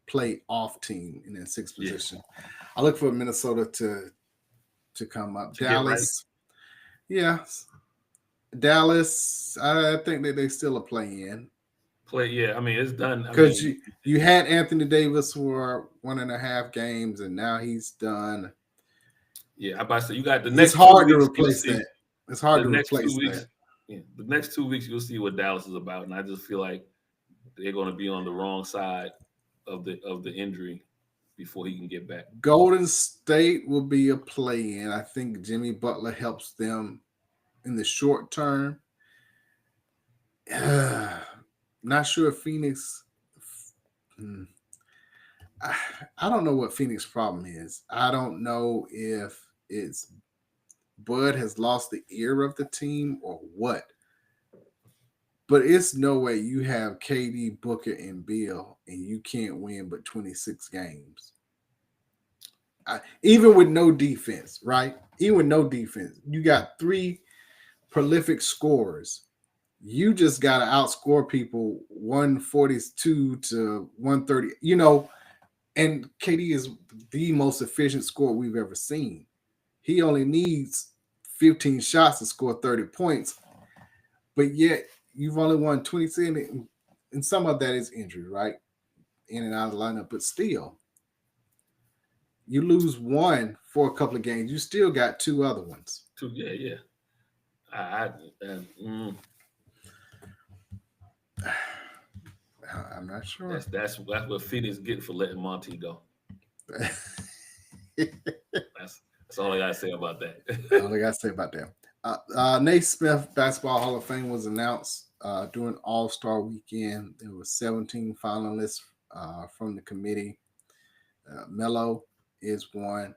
play-off team in that 6th position. I look for Minnesota to come up. Dallas, Dallas. I think that they still a play-in. I mean, it's done. Because you had Anthony Davis for 1.5 games, and now he's done. Yeah, I'm about to say you got the next. It's hard to replace that. It's hard to replace that. Yeah, the next 2 weeks you'll see what Dallas is about, and I just feel like they're going to be on the wrong side of the injury before he can get back. Golden State will be a play-in. I think Jimmy Butler helps them in the short term. Not sure if Phoenix. I don't know what Phoenix's problem is. I don't know if it's Bud has lost the ear of the team or what. But it's no way you have KD, Booker, and Bill, and you can't win but 26 games. Even with no defense, right? Even with no defense, you got 3 prolific scorers. You just got to outscore people 142 to 130, you know, and KD is the most efficient scorer we've ever seen. He only needs 15 shots to score 30 points, but yet you've only won 27, and some of that is injury, right? In and out of the lineup, but still, you lose one for a couple of games, you still got 2 other ones. I'm not sure. That's what Phoenix get for letting Monty go. That's all I gotta say about that. All I gotta say about that. Naismith Basketball Hall of Fame was announced during All-Star weekend. There were 17 finalists from the committee. Melo is one,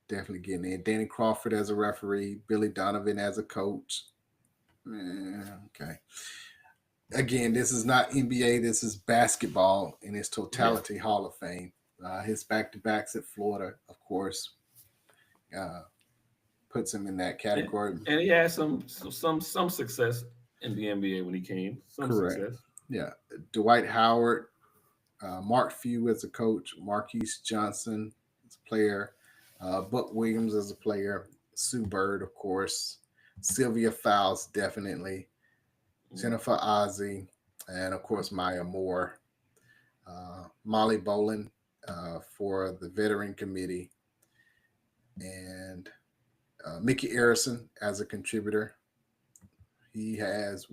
definitely getting in. Danny Crawford as a referee, Billy Donovan as a coach. Okay. Again, this is not NBA. This is basketball in its totality. Hall of Fame. His back-to-backs at Florida, of course, puts him in that category. And he had some success in the NBA when he came. Correct. Success. Yeah. Dwight Howard, Mark Few as a coach, Marquise Johnson as a player, Buck Williams as a player, Sue Bird, of course, Sylvia Fowles, definitely, Jennifer Ozzie, and of course Maya Moore, Molly Bolin for the veteran committee, and Mickey Arison as a contributor. He has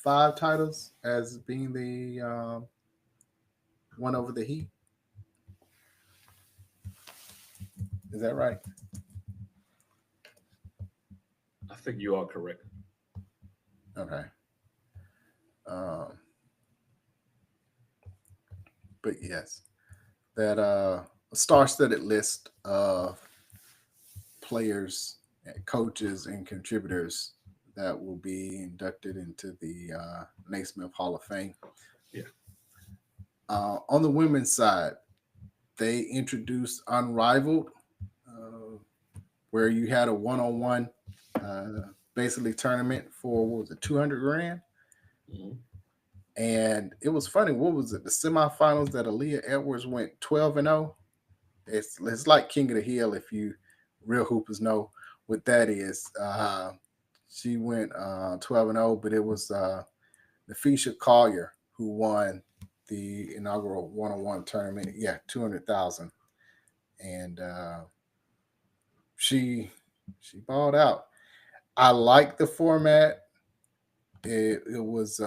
five titles as being the one over the Heat. Is that right? I think you are correct. Okay. But yes, that star-studded list of players, and coaches, and contributors that will be inducted into the Naismith Hall of Fame. Yeah. On the women's side, they introduced Unrivaled, where you had a one-on-one basically tournament for, what was it, 200 grand? Mm-hmm. And it was funny. What was it? The semifinals that Aaliyah Edwards went 12-0. It's like King of the Hill, if you real hoopers know what that is. She went 12-0, but it was Nafisha Collier who won the inaugural one-on-one tournament. Yeah, 200,000, and she balled out. I like the format. It was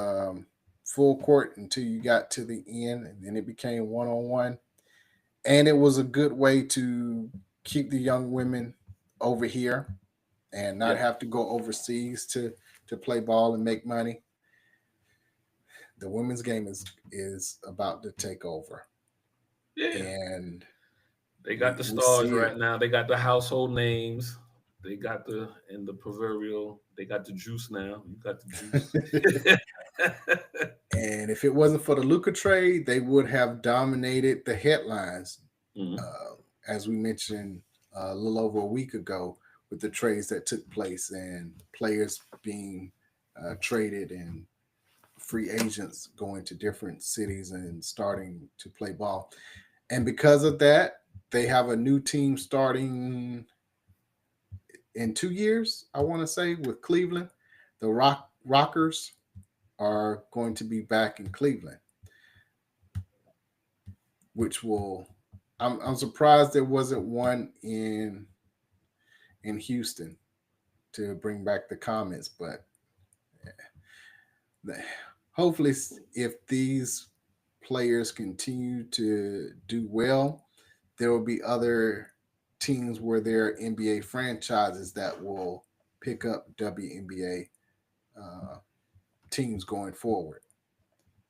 full court until you got to the end, and then it became one-on-one. And it was a good way to keep the young women over here and not have to go overseas to play ball and make money. The women's game is about to take over. Yeah. And they got the stars right now. They got the household names. They got the proverbial, they got the juice now. You got the juice. And if it wasn't for the Luka trade, they would have dominated the headlines, as we mentioned a little over a week ago, with the trades that took place and players being traded and free agents going to different cities and starting to play ball. And because of that, they have a new team starting in 2 years, I want to say, with Cleveland. The Rockers are going to be back in Cleveland, which will, I'm surprised there wasn't one in Houston to bring back the Comets, but hopefully if these players continue to do well, there will be other teams where there are NBA franchises that will pick up WNBA teams going forward.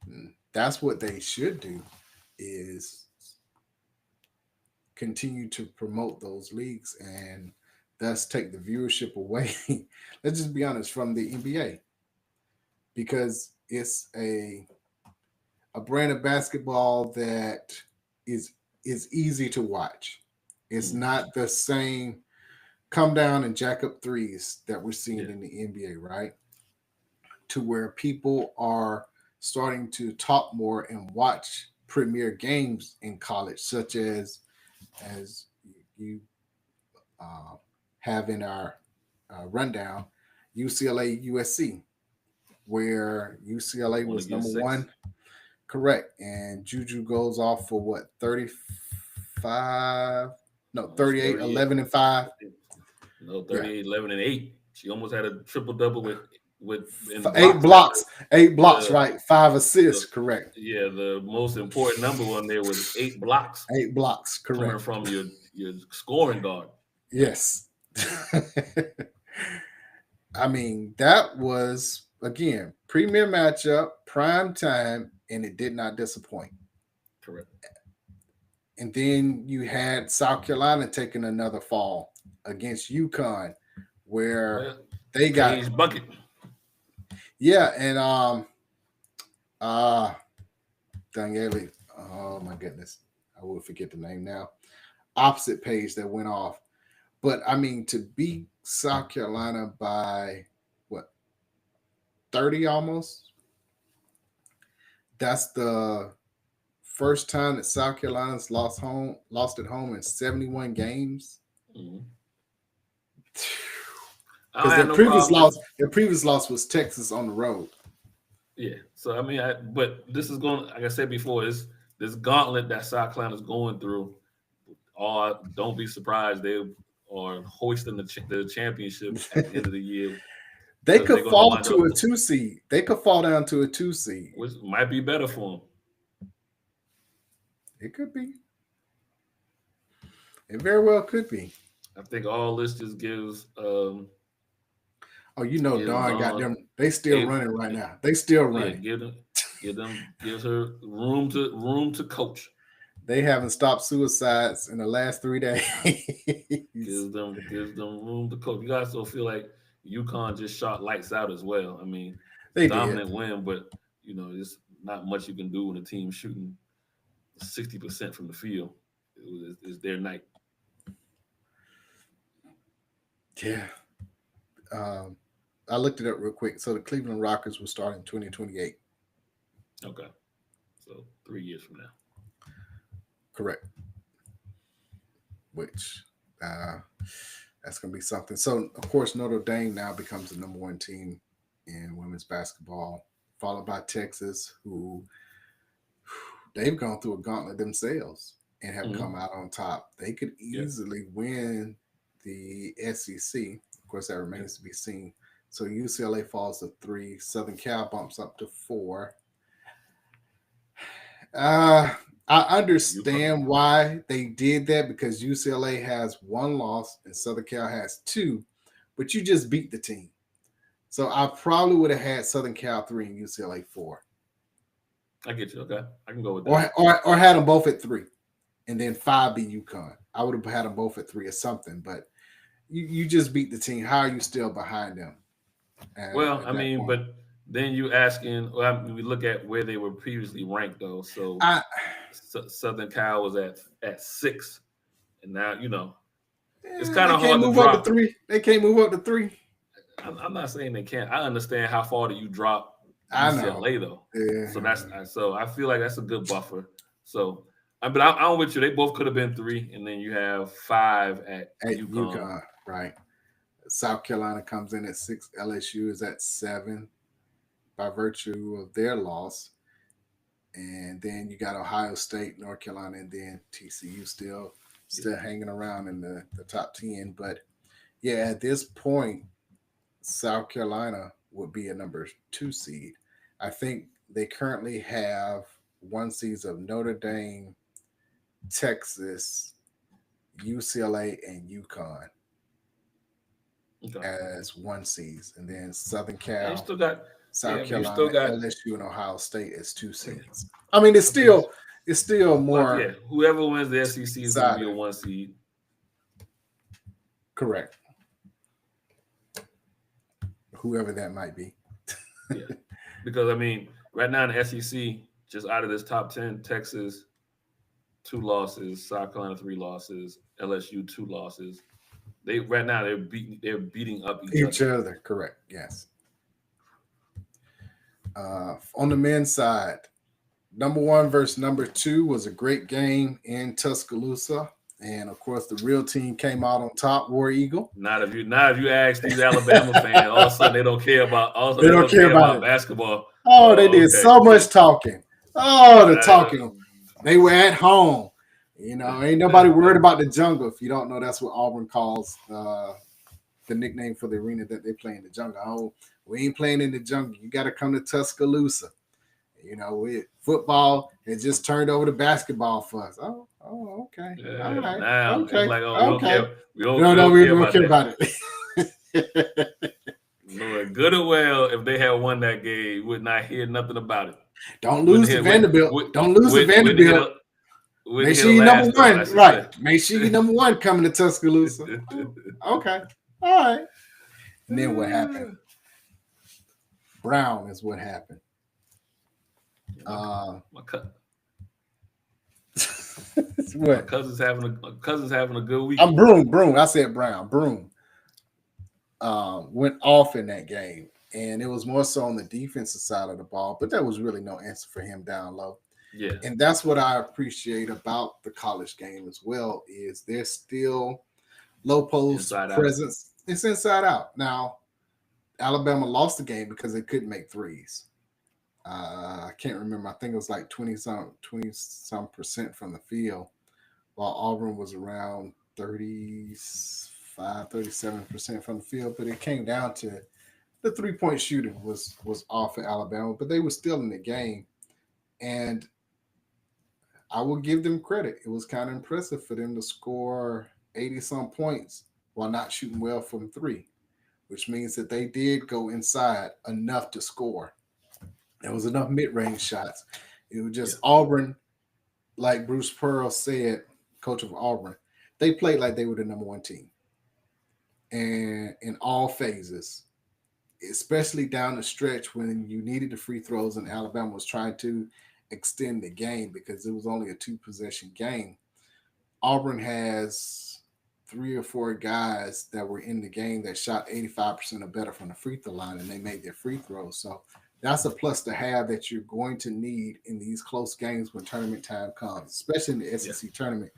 And that's what they should do, is continue to promote those leagues and thus take the viewership away. Let's just be honest, from the NBA, because it's a brand of basketball that is easy to watch. It's not the same come down and jack up threes that we're seeing in the NBA, right? To where people are starting to talk more and watch premier games in college, such as you have in our rundown, UCLA USC, where UCLA was number 1. Correct. And Juju goes off for what, 38, 11 and 5. No, 38, 11 and 8. She almost had a triple double with 8 blocks. 8 blocks, right? 5 assists, correct. Yeah, the most important number on there was 8 blocks. 8 blocks, correct. Coming from your scoring guard. Yes. I mean, that was, again, premier matchup, prime time, and it did not disappoint. Correct. And then you had South Carolina taking another fall against UConn, where they got Cage bucket. Yeah, and Daniele, oh my goodness, I will forget the name now. Opposite page that went off. But I mean, to beat South Carolina by what, 30 almost? That's the first time that South Carolina's lost at home in 71 games. Mm-hmm. Because their previous loss was Texas on the road. Yeah. So I mean, but this is going, like I said before, this gauntlet that South Carolina's going through. Don't be surprised they are hoisting the championship at the end of the year. They could fall to a 2 seed. They could fall down to a 2 seed, which might be better for them. It could be. It very well could be. I think all this just gives. Don got them. They still running right now. They still running. Gives her room to coach. They haven't stopped suicides in the last 3 days. gives them room to coach. You guys still feel like UConn just shot lights out as well. I mean, they dominant win, but there's not much you can do when a team's shooting 60% from the field. It's their night. Yeah. I looked it up real quick. So the Cleveland Rockets will start in 2028. Okay. So 3 years from now. Correct. Which that's going to be something. So, of course, Notre Dame now becomes the number 1 team in women's basketball, followed by Texas, who they've gone through a gauntlet themselves and have come out on top. They could easily win the SEC. Of course, that remains to be seen. So UCLA falls to 3. Southern Cal bumps up to 4. I understand why they did that, because UCLA has 1 loss and Southern Cal has 2, but you just beat the team. So I probably would have had Southern Cal 3 and UCLA 4. I get you. Okay, I can go with that. Or had them both at 3, and then 5 be UConn. I would have had them both at 3 or something, but you just beat the team. How are you still behind them? Well, I mean, but then you asking. Well, we look at where they were previously ranked, though. So Southern Cal was at 6, and now it's kind of hard to drop. Up to 3. They can't move up to 3. I'm not saying they can't. I understand how far do you drop UCLA though. Yeah. So I feel like that's a good buffer. So, but I'm with you. They both could have been 3, and then you have 5 at UConn. Right. South Carolina comes in at 6. LSU is at 7 by virtue of their loss. And then you got Ohio State, North Carolina, and then TCU still hanging around in the top 10. But yeah, at this point, South Carolina would be a number 2 seed. I think they currently have 1 seeds of Notre Dame, Texas, UCLA, and UConn as 1 seeds, and then Southern Cal, South Carolina, LSU, and Ohio State as 2 seeds. I mean, it's still more. Yeah, whoever wins the SEC is going to be a 1 seed. Correct. Whoever that might be. Yeah, because I mean, right now in the SEC, just out of this top 10, Texas 2 losses, South Carolina 3 losses, LSU 2 losses. They're beating up each other. Correct. Yes. On the men's side, number 1 versus number 2 was a great game in Tuscaloosa, and of course, the real team came out on top. War Eagle. Not if you ask these Alabama fans, all of a sudden they don't care about. They don't care about basketball. Oh, they did so much talking. Oh, the talking. They were at home. Ain't nobody worried about the jungle. If you don't know, that's what Auburn calls the nickname for the arena that they play in, the jungle. Oh, we ain't playing in the jungle. You got to come to Tuscaloosa. You know, football has just turned over to basketball for us. Oh, okay. Yeah, All right. now Okay. it's like, oh, Okay. we don't care about it. No, good or well, if they had won that game, would not hear nothing about it. Don't lose to Vanderbilt. Don't lose to Vanderbilt. Make sure you're number one. Right. Make sure you're number one coming to Tuscaloosa. Okay. All right. And then what happened? Brown is what happened. My what? cousin's having a good week. I'm Broom. I said Brown. Broom went off in that game, and it was more so on the defensive side of the ball, but there was really no answer for him down low. Yeah. And that's what I appreciate about the college game as well, is there's still low post presence. It's inside out. Now, Alabama lost the game because they couldn't make threes. I can't remember. I think it was like 20 some percent from the field, while Auburn was around 37% from the field. But it came down to the 3-point shooting was off at Alabama, but they were still in the game. And I will give them credit. It was kind of impressive for them to score 80-some points while not shooting well from three, which means that they did go inside enough to score. There was enough mid-range shots. It was just Auburn, like Bruce Pearl said, coach of Auburn, they played like they were the number one team. And in all phases, especially down the stretch when you needed the free throws and Alabama was trying to extend the game because it was only a 2-possession game. Auburn has 3 or 4 guys that were in the game that shot 85% or better from the free throw line, and they made their free throws. So that's a plus to have that you're going to need in these close games when tournament time comes, especially in the SEC tournament,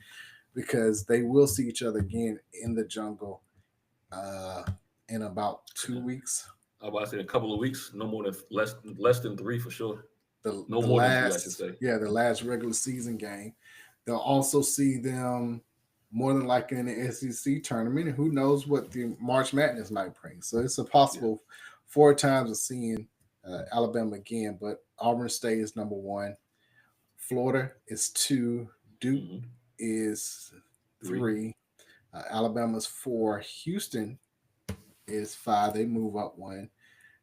because they will see each other again in the jungle in about 2 weeks. I was about to say a couple of weeks, no more than less than 3 for sure. The last regular season game. They'll also see them more than likely in the SEC tournament, and who knows what the March Madness might bring. So it's a possible 4 times of seeing Alabama again, but Auburn State is number 1. Florida is 2. Duke is 3. Alabama's 4. Houston is 5. They move up 1.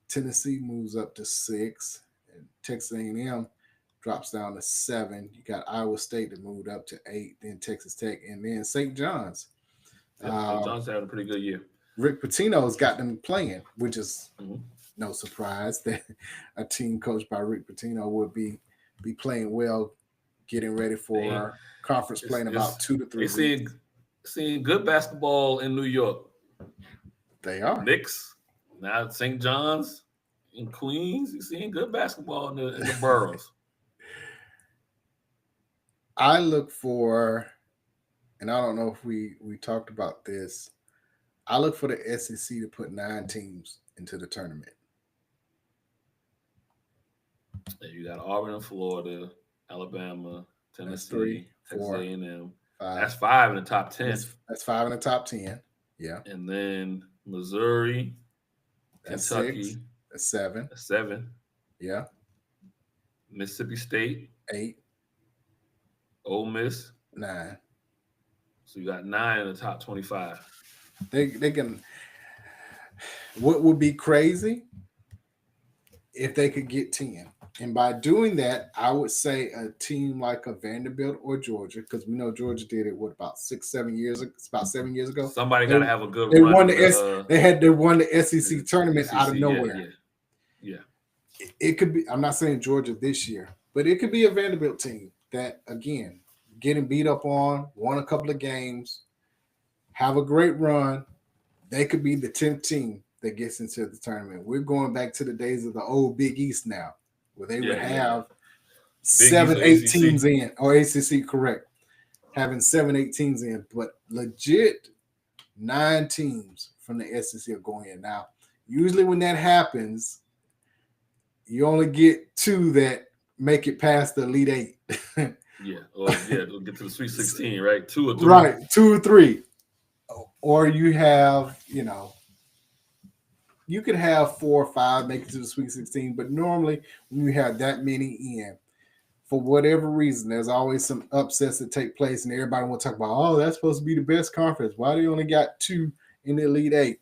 Tennessee moves up to 6. And Texas A&M drops down to 7. You got Iowa State that moved up to 8. Then Texas Tech, and then St. John's. St. John's having a pretty good year. Rick Pitino's got them playing, which is no surprise that a team coached by Rick Pitino would be playing well, getting ready for conference play in about 2 to 3 weeks. Seeing good basketball in New York. They are. Knicks, now St. John's in Queens. You're seeing good basketball in the boroughs. I look for, and I don't know if we talked about this, I look for the SEC to put 9 teams into the tournament. You got Auburn and Florida, Alabama, Tennessee, Texas A&M. 5. That's 5 in the top 10. That's 5 in the top 10. Yeah. And then Missouri, that's Kentucky. 6. That's 7. That's 7. Yeah. Mississippi State. 8. Ole Miss. 9. So you got 9 in the top 25. They can. What would be crazy if they could get 10? And by doing that, I would say a team like a Vanderbilt or Georgia, because we know Georgia did it, about 6-7 years ago? It's about 7 years ago. Somebody got to have a good run. They won the SEC tournament out of nowhere. Yeah. It could be, I'm not saying Georgia this year, but it could be a Vanderbilt team that, again, getting beat up on, won a couple of games, have a great run. They could be the 10th team that gets into the tournament. We're going back to the days of the old Big East now, where they would have 7-8 teams in, or ACC, correct, having 7-8 teams in, but legit 9 teams from the SEC are going in. Now, usually when that happens, you only get 2 that make it past the Elite 8. They'll get to the Sweet 16, right? 2 or 3. Right, 2 or 3. Or you have, you could have 4 or 5 make it to the Sweet 16, but normally when you have that many in, for whatever reason, there's always some upsets that take place, and everybody will talk about, oh, that's supposed to be the best conference. Why they only got 2 in the Elite 8?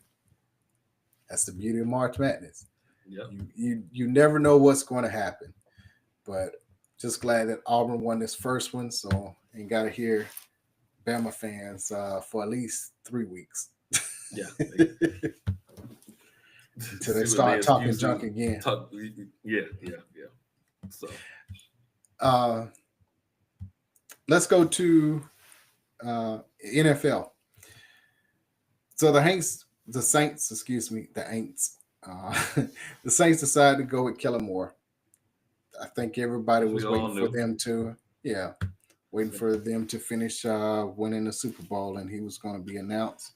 That's the beauty of March Madness. Yep. You never know what's going to happen. But just glad that Auburn won this first one, so ain't got to hear Bama fans for at least 3 weeks. Yeah. Until they start talking junk again. Yeah. So let's go to NFL. So the Saints, the Saints decided to go with Kellen Moore. I think everybody was waiting for them to finish winning the Super Bowl, and he was going to be announced.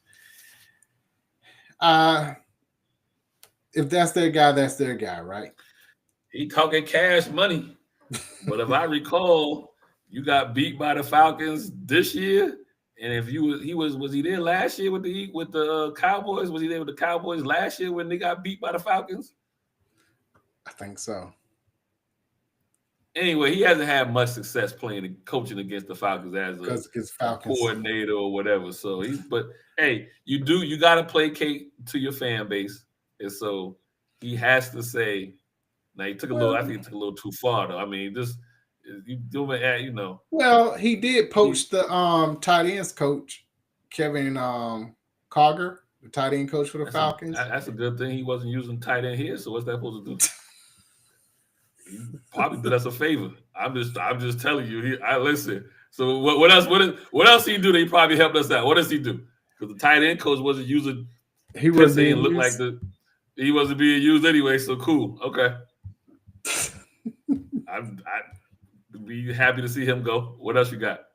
If that's their guy, that's their guy, right? He talking cash money. But if I recall, you got beat by the Falcons this year, and if was he there last year with the Cowboys? Was he there with the Cowboys last year when they got beat by the Falcons? I think so. Anyway, he hasn't had much success playing and coaching against the Falcons as a coordinator or whatever. So but hey, you got to placate to your fan base, and so he has to say. Now he took a little. I think he took a little too far though. I mean, just you do it, you know. Well, he did poach the tight ends coach, Kevin Cogger, the tight end coach for the Falcons. That's a good thing. He wasn't using tight end here. So what's that supposed to do? He probably did us a favor. I'm just telling you. I listen. So what else? What else he do? That he probably helped us out. What does he do? Because the tight end coach wasn't using. He wasn't being look like he wasn't being used anyway. So cool. Okay. I'd be happy to see him go. What else you got?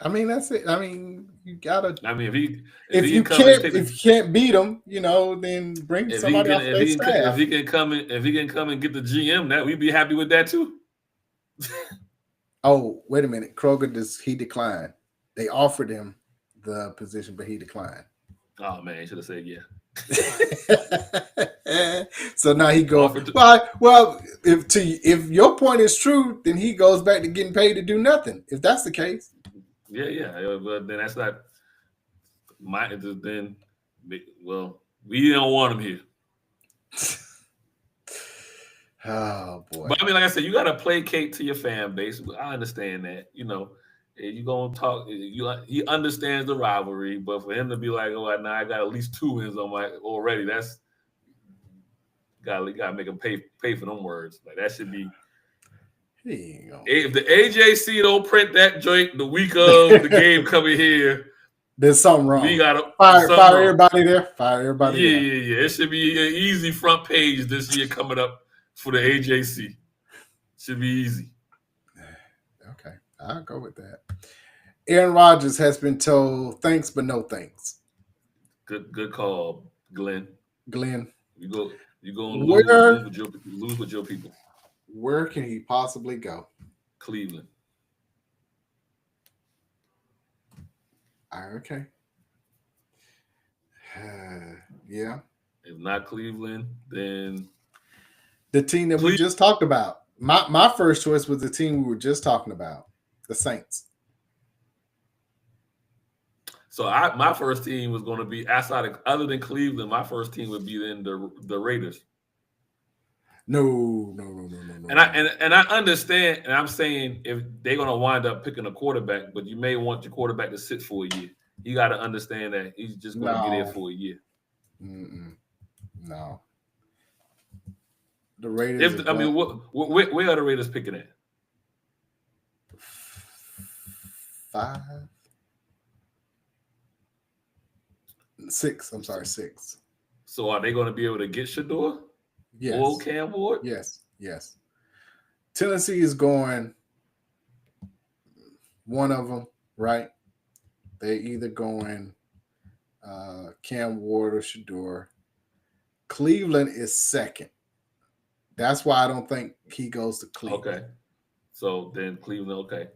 I mean, that's it. I mean, you gotta. I mean, if you can't beat him, then bring somebody off their staff. If he can come and get the GM, that we'd be happy with that too. Oh, wait a minute, Kroger he declined. They offered him the position, but he declined. Oh man, he should have said yeah. So now he goes. Well, if your point is true, then he goes back to getting paid to do nothing. If that's the case, yeah. But then that's not my. Then, well, we don't want him here. Oh boy! But I mean, like I said, you got to placate to your fan base. I understand that, you gonna talk. He understands the rivalry, but for him to be like, "Oh, now I got at least 2 wins on my already," that's gotta make him pay for them words. Like that should be. If the AJC don't print that joint the week of the game coming here, there's something wrong. We gotta fire everybody there. Fire everybody. Yeah. It should be an easy front page this year coming up for the AJC. Should be easy. Okay, I'll go with that. Aaron Rodgers has been told thanks, but no thanks. Good call, Glenn. You go and lose with your people. Where can he possibly go? Cleveland. Okay. Yeah. If not Cleveland, then the team that we just talked about. My first choice was the team we were just talking about, the Saints. So my first team was going to be other than Cleveland. My first team would be then the Raiders. No. And I understand, and I'm saying if they're going to wind up picking a quarterback, but you may want your quarterback to sit for a year. You got to understand that he's just going to be there for a year. No. The Raiders. Where are the Raiders picking at? 5, 6. I'm sorry, 6. So are they going to be able to get Shador? Yes. Or Cam Ward? Yes. Tennessee is going one of them, right? They're either going Cam Ward or Shador. Cleveland is second. That's why I don't think he goes to Cleveland. Okay. So then Cleveland, okay.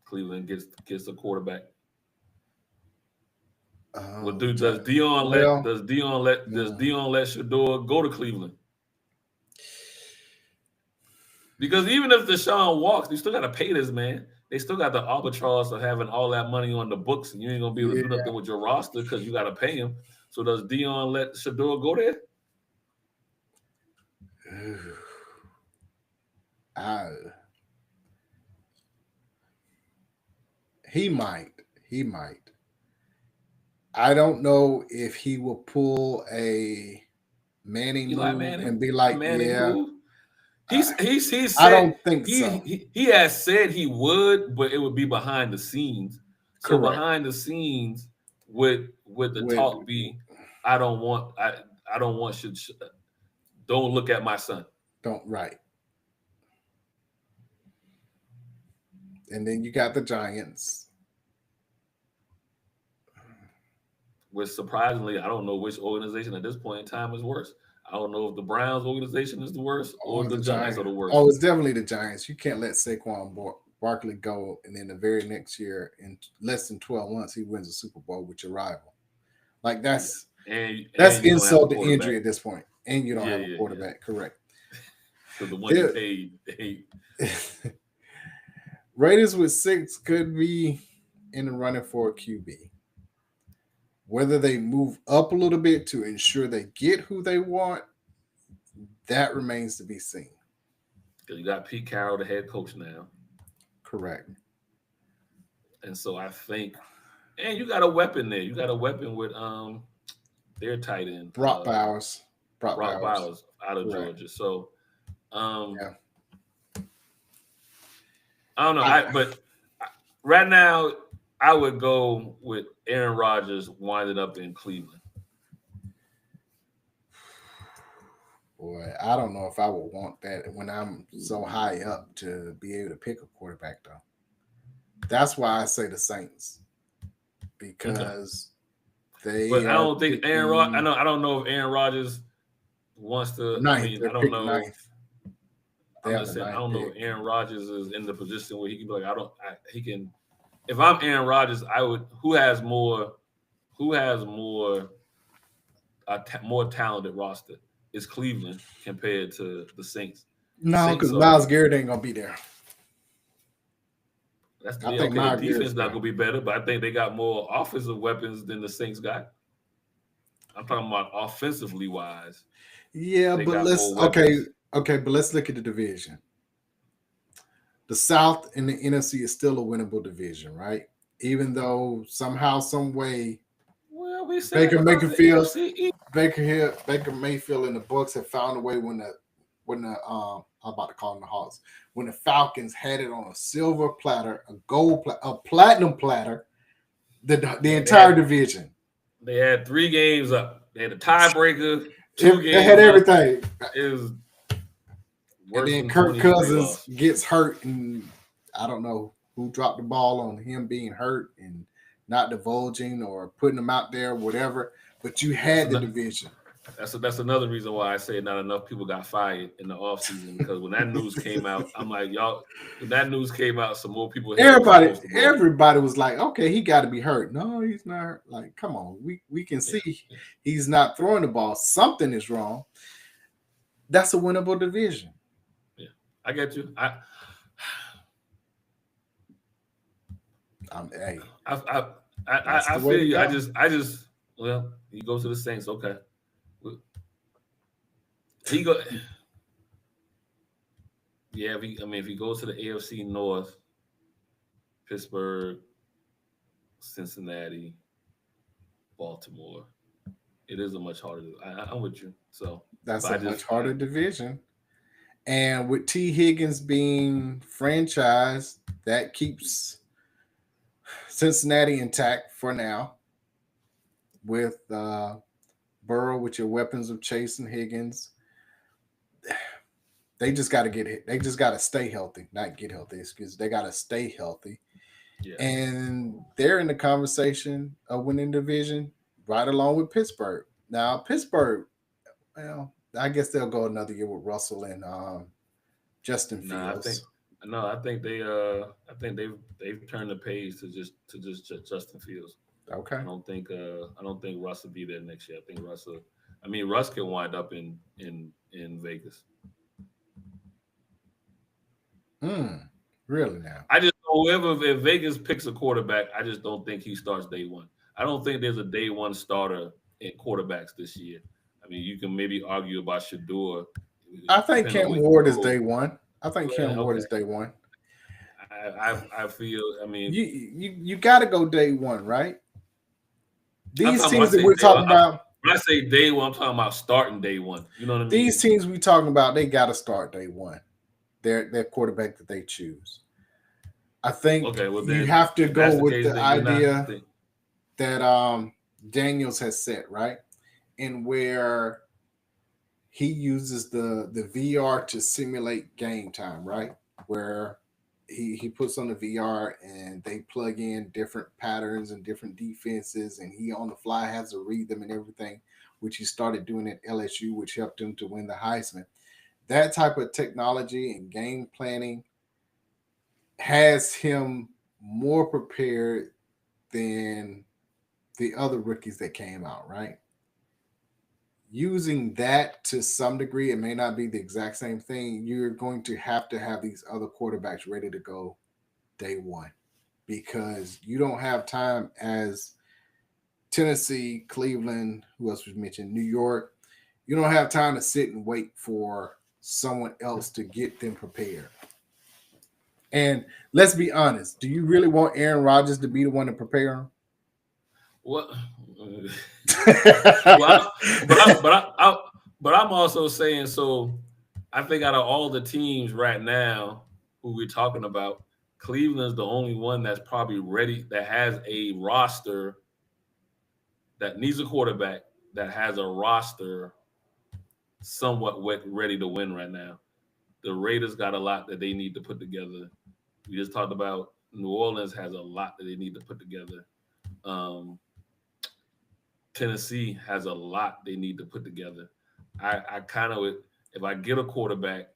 Cleveland gets a quarterback. Well, does Dion let Shador go to Cleveland? Because even if Deshaun walks, you still got to pay this man. They still got the arbitrage of having all that money on the books, and you ain't gonna be able to do nothing with your roster because you got to pay him. So does Dion let Shador go there? He might. I don't know if he will pull a Manning move and be like, move. He said, I don't think so. He has said he would, but it would be behind the scenes. So Correct. behind the scenes, would the talk be, I don't want don't look at my son. Right. And then you got the Giants. Which surprisingly, I don't know which organization at this point in time is worse. I don't know if the Browns organization is the worst or the Giants are the worst. Oh, it's definitely the Giants. You can't let Saquon Barkley go, and then the very next year, in less than 12 months, he wins a Super Bowl with your rival. Like that's insult to injury at this point. And you don't have a quarterback. Correct. So the one you paid. Raiders with 6 could be in the running for a QB. Whether they move up a little bit to ensure they get who they want, that remains to be seen. Because you got Pete Carroll, the head coach now. Correct. And so I think, and you got a weapon there. You got a weapon with their tight end. Brock Bowers. Brock Bowers out of Georgia. So I don't know. But right now, I would go with Aaron Rodgers winding up in Cleveland. Boy, I don't know if I would want that when I'm so high up to be able to pick a quarterback, though. That's why I say the Saints. Because they. But I don't think Aaron Rodgers. I don't know if Aaron Rodgers wants to. Ninth, I don't know. Ninth. I'm just saying, I don't know if Aaron Rodgers is in the position where he can be like, he can. If I'm Aaron Rodgers, I would. Who has more talented roster? Is Cleveland compared to the Saints? No, because Myles Garrett ain't gonna be there. That's the the defense not gonna be better, but I think they got more offensive weapons than the Saints got. I'm talking about offensively wise. Yeah, but let's but let's look at the division. The South and the NFC is still a winnable division, right? Even though somehow, some way, Baker Mayfield and the Bucks have found a way when the I'm about to call them the Hawks, when the Falcons had it on a silver platter, a platinum platter, the entire division. They had 3 games up. They had a tiebreaker. 2 games. They had everything. It was and then Kirk Cousins gets hurt, and I don't know who dropped the ball on him being hurt and not divulging or putting him out there, whatever. But you had the division. That's another reason why I say not enough people got fired in the offseason, because when that news came out, I'm like, y'all, when that news came out, some more people. Everybody was like, okay, he got to be hurt. No, he's not hurt. Like, come on. We can see he's not throwing the ball. Something is wrong. That's a winnable division. Yeah, I get you. I feel you. I just well, he goes to the Saints. Okay. He go. Yeah, if he goes to the AFC North, Pittsburgh, Cincinnati, Baltimore, it is a much harder. I'm with you. So that's a much harder division. And with T. Higgins being franchised, that keeps Cincinnati intact for now. With Burrow, with your weapons of Chase and Higgins, they just got to get hit. They just got to stay healthy, not get healthy. They got to stay healthy. Yeah. And they're in the conversation of winning division right along with Pittsburgh. Now, Pittsburgh, well, I guess they'll go another year with Russell and Justin Fields. I think they've turned the page to just Justin Fields. Okay. I don't think Russ will be there next year. I think Russ can wind up in Vegas. Really now? I just know if Vegas picks a quarterback, I just don't think he starts day one. I don't think there's a day one starter in quarterbacks this year. I mean, you can maybe argue about Shador. I think Cam Ward is day one. I think Cam Ward is day one. I feel. I mean, you got to go day one, right? These teams that we're talking about. When I say day one, I'm talking about starting day one. You know what I mean? These teams we talking about, they got to start day one. Their quarterback that they choose. I think you have to go with the idea that Daniels has set, right? And where he uses the VR to simulate game time, right? Where he puts on the VR and they plug in different patterns and different defenses, and he on the fly has to read them and everything, which he started doing at LSU, which helped him to win the Heisman. That type of technology and game planning has him more prepared than the other rookies that came out, right? Using that to some degree, it may not be the exact same thing. You're going to have these other quarterbacks ready to go day one because you don't have time as Tennessee, Cleveland, who else was mentioned, New York. You don't have time to sit and wait for someone else to get them prepared. And let's be honest, do you really want Aaron Rodgers to be the one to prepare him? What? But I'm also saying, so I think out of all the teams right now who we're talking about, Cleveland's the only one that's probably ready, that has a roster that needs a quarterback, that has a roster somewhat ready to win right now. The Raiders got a lot that they need to put together. We just talked about New Orleans has a lot that they need to put together. Tennessee has a lot they need to put together. I kind of, if I get a quarterback,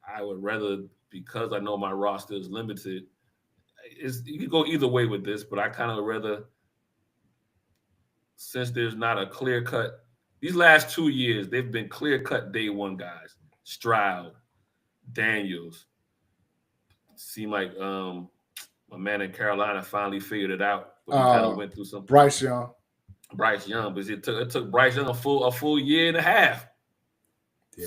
I would rather, because I know my roster is limited, you can go either way with this, but I kind of rather, since there's not a clear cut, these last 2 years, they've been clear cut day one guys. Stroud, Daniels. Seemed like my man in Carolina finally figured it out, but he kind of went through some. Bryce Young, but it took Bryce Young a full year and a half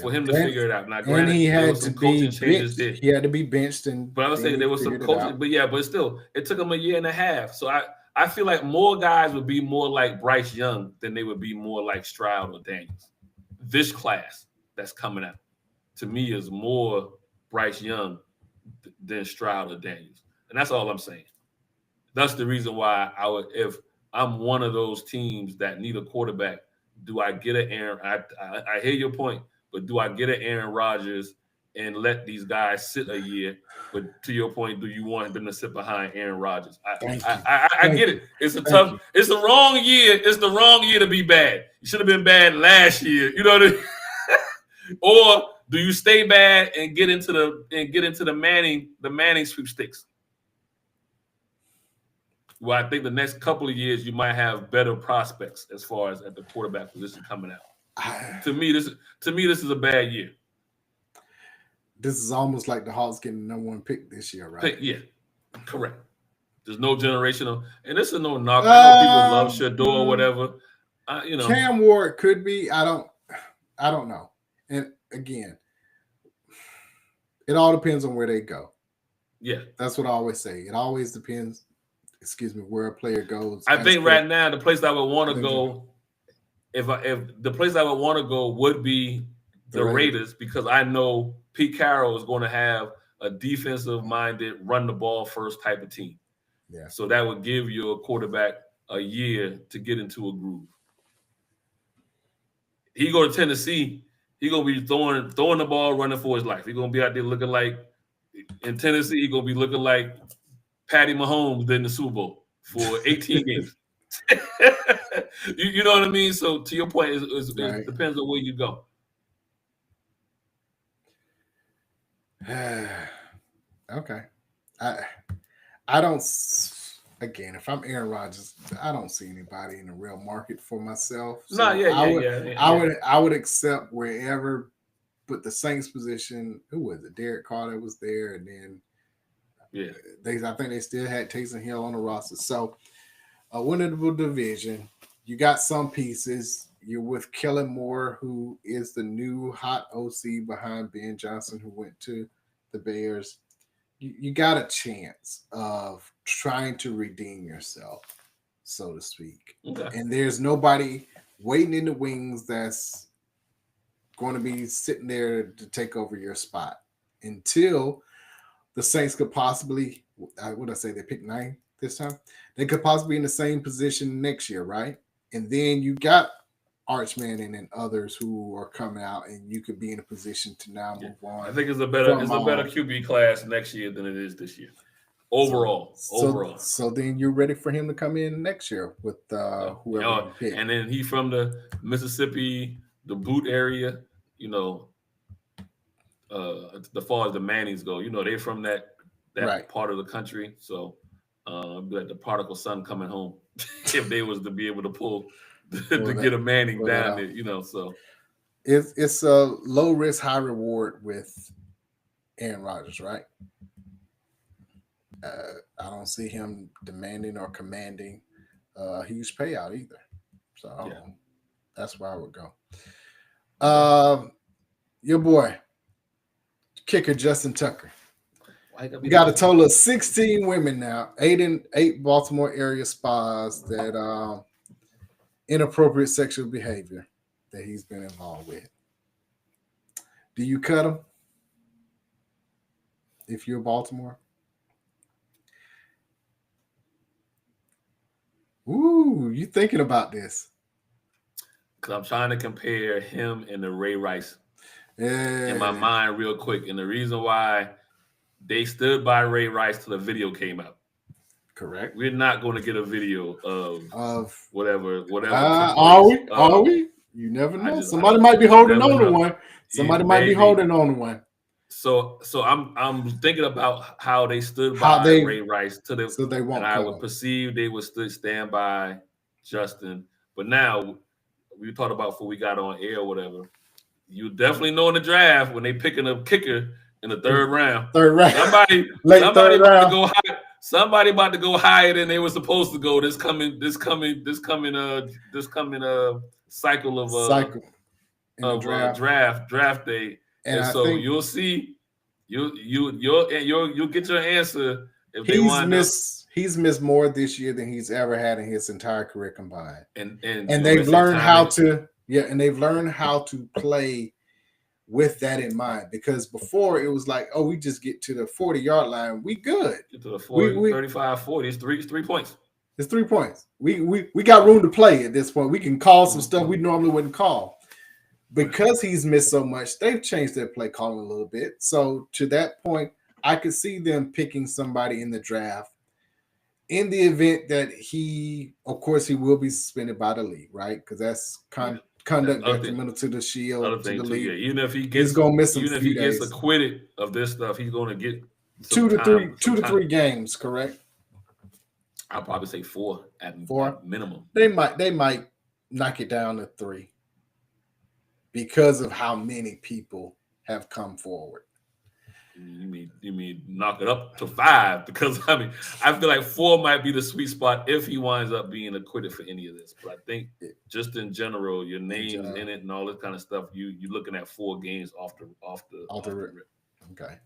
for him to figure it out. Now, granted, he had some coaching changes there. He had to be benched, but I was saying there was some coaching, but still, it took him a year and a half. So I feel like more guys would be more like Bryce Young than they would be more like Stroud or Daniels. This class that's coming out, to me, is more Bryce Young than Stroud or Daniels. And that's all I'm saying. That's the reason why if I'm one of those teams that need a quarterback, do I get an Aaron? I hear your point, but do I get an Aaron Rodgers and let these guys sit a year? But to your point, do you want them to sit behind Aaron Rodgers? I get it. It's it's the wrong year. It's the wrong year to be bad. You should have been bad last year. You know what I mean? Or do you stay bad and get into the Manning sweepstakes? Well, I think the next couple of years you might have better prospects as far as at the quarterback position coming out. To me, this is a bad year. This is almost like the Hawks getting the #1 pick this year, right? Yeah, correct. There's no generational, and this is no knock. I know people love Shador or whatever. Cam Ward could be. I don't know. And again, it all depends on where they go. Yeah, that's what I always say. It always depends. Where a player goes. I think right now the place I would want to go, if the place I would want to go would be the Raiders, because I know Pete Carroll is going to have a defensive-minded, run the ball first type of team. Yeah. So that would give you a quarterback a year to get into a groove. He go to Tennessee, he gonna be throwing the ball, running for his life. He's gonna be out there looking like, in Tennessee, he gonna be looking like Patty Mahomes in the Super Bowl for 18 games. You know what I mean? So to your point, it depends on where you go. Okay. I don't again, if I'm Aaron Rodgers, I don't see anybody in the real market for myself. So No, I would accept wherever, but the Saints position, who was it? Derek Carter was there, and then I think they still had Taysom Hill on the roster. So a winnable division. You got some pieces. You're with Kellen Moore, who is the new hot OC behind Ben Johnson, who went to the Bears. You got a chance of trying to redeem yourself, so to speak. Okay. And there's nobody waiting in the wings that's going to be sitting there to take over your spot until the Saints could possibly, what did I say, they picked 9 this time? They could possibly be in the same position next year, right? And then you got Archman and others who are coming out, and you could be in a position to now move on. I think it's a better QB class next year than it is this year. Overall. So then you're ready for him to come in next year with whoever you pick. And then he from the Mississippi, the boot area, as far as the Mannings go, they're from that right. part of the country. So be like the prodigal son coming home if they was to be able to pull to get a Manning down there, so it's a low risk, high reward with Aaron Rodgers, right? I don't see him demanding or commanding a huge payout either. So that's where I would go. Your boy, kicker Justin Tucker. We got a total of 16 women now, 8 Baltimore area spas that inappropriate sexual behavior that he's been involved with. Do you cut him if you're Baltimore? Ooh, you thinking about this? Because I'm trying to compare him and the Ray Rice in my mind real quick. And the reason why they stood by Ray Rice till the video came out. Correct. We're not going to get a video of whatever. Are we? You never know. Somebody might be holding on to one. Somebody might be holding on to one. So I'm thinking about how they stood by Ray Rice to the. So they won't. And I would perceive they would stand by Justin. But now we talked about before we got on air or whatever. You definitely know in the draft when they picking a kicker in the third round. Somebody about to go higher than they were supposed to go this coming cycle of draft day. And so you'll see you'll get your answer if they wind up. He's missed more this year than he's ever had in his entire career combined. And they've learned how to play with that in mind, because before it was like, oh, we just get to the 40-yard line, we good. Get to the 40, 35, 40. It's 3 points. It's 3 points. We got room to play at this point. We can call some stuff we normally wouldn't call. Because he's missed so much, they've changed their play calling a little bit. So to that point, I could see them picking somebody in the draft in the event that he will be suspended by the league, right? Because that's conduct detrimental to the shield, to the league. Yeah. Even if he gets, he's gonna miss even if he gets acquitted of this stuff, he's gonna get 2 to 3 games. Correct. I'll probably say 4 at minimum. They might knock it down to 3 because of how many people have come forward. You mean knock it up to 5? Because I feel like 4 might be the sweet spot if he winds up being acquitted for any of this. But I think just in general, your name in it and all this kind of stuff, you're looking at 4 games off the rip. Okay.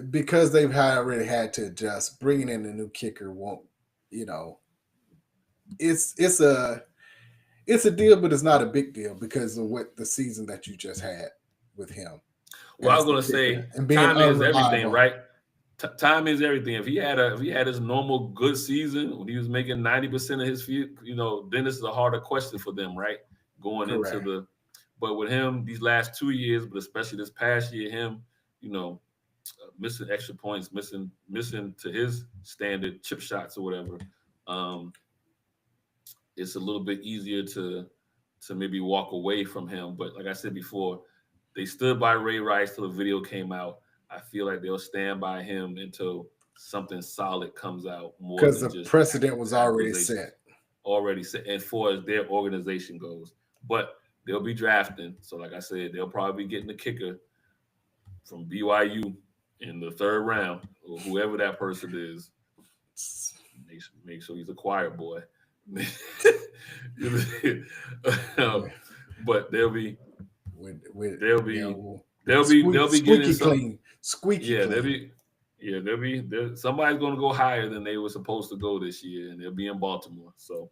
Because they've already had to adjust, bringing in a new kicker won't, it's a deal, but it's not a big deal because of what the season that you just had with him. Well, I was going to say, time is everything, right? Time is everything. If he had his normal good season when he was making 90% of his field, then this is a harder question for them, right? Going Correct. into but with him these last 2 years, but especially this past year, him, missing extra points, missing to his standard chip shots or whatever. It's a little bit easier to maybe walk away from him. But like I said before, they stood by Ray Rice till the video came out. I feel like they'll stand by him until something solid comes out more because than the just precedent was already set. As far as their organization goes. But they'll be drafting. So like I said, they'll probably be getting the kicker from BYU in the 3rd round, or whoever that person is. Make sure he's a choir boy. But they'll be getting clean, squeaky clean. They'll be somebody's going to go higher than they were supposed to go this year, and they'll be in Baltimore. So,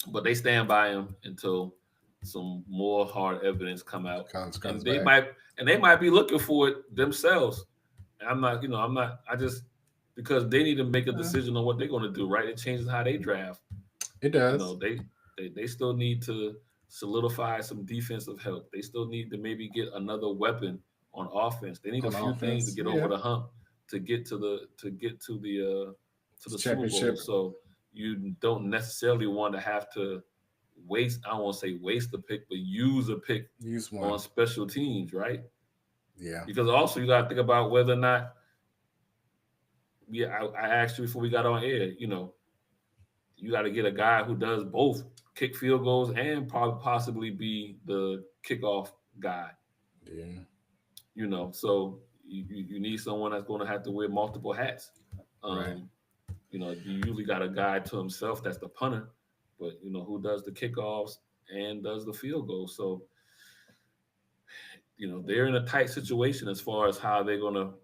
but they stand by him until some more hard evidence come out, and they might be looking for it themselves. And because they need to make a decision on what they're going to do. Right, it changes how they draft. It does. They still need to solidify some defensive help. They still need to maybe get another weapon on offense. They need a few things to get over the hump to get to the Super Bowl. So you don't necessarily want to have to waste. I don't want to say waste a pick, but use a pick on special teams, right? Yeah. Because also you got to think about whether or not. Yeah, I asked you before we got on air. You got to get a guy who does both, kick field goals and probably possibly be the kickoff guy. Yeah. So you need someone that's going to have to wear multiple hats. Right. You usually got a guy to himself that's the punter, but who does the kickoffs and does the field goals. So they're in a tight situation as far as how they're going to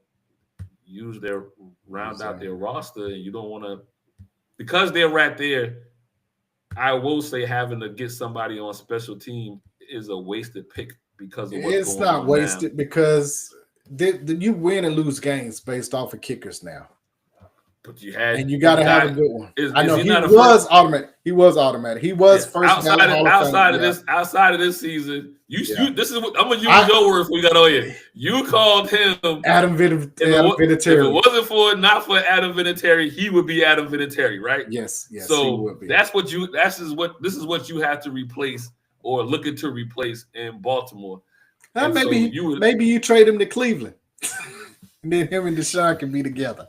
use their round out their roster, and you don't want to, because they're right there. I will say having to get somebody on special team is a wasted pick because of what's going on. It's not wasted because you win and lose games based off of kickers now. But you got to have a good one. I know he was automatic. He was first outside of this season. This is what I'm gonna use your words when we got on here. You called him Adam Vinatieri. If it wasn't not for Adam Vinatieri, he would be Adam Vinatieri, right? Yes. So he would be. this is what you have to replace or looking to replace in Baltimore. Maybe you trade him to Cleveland, and then him and Deshaun can be together.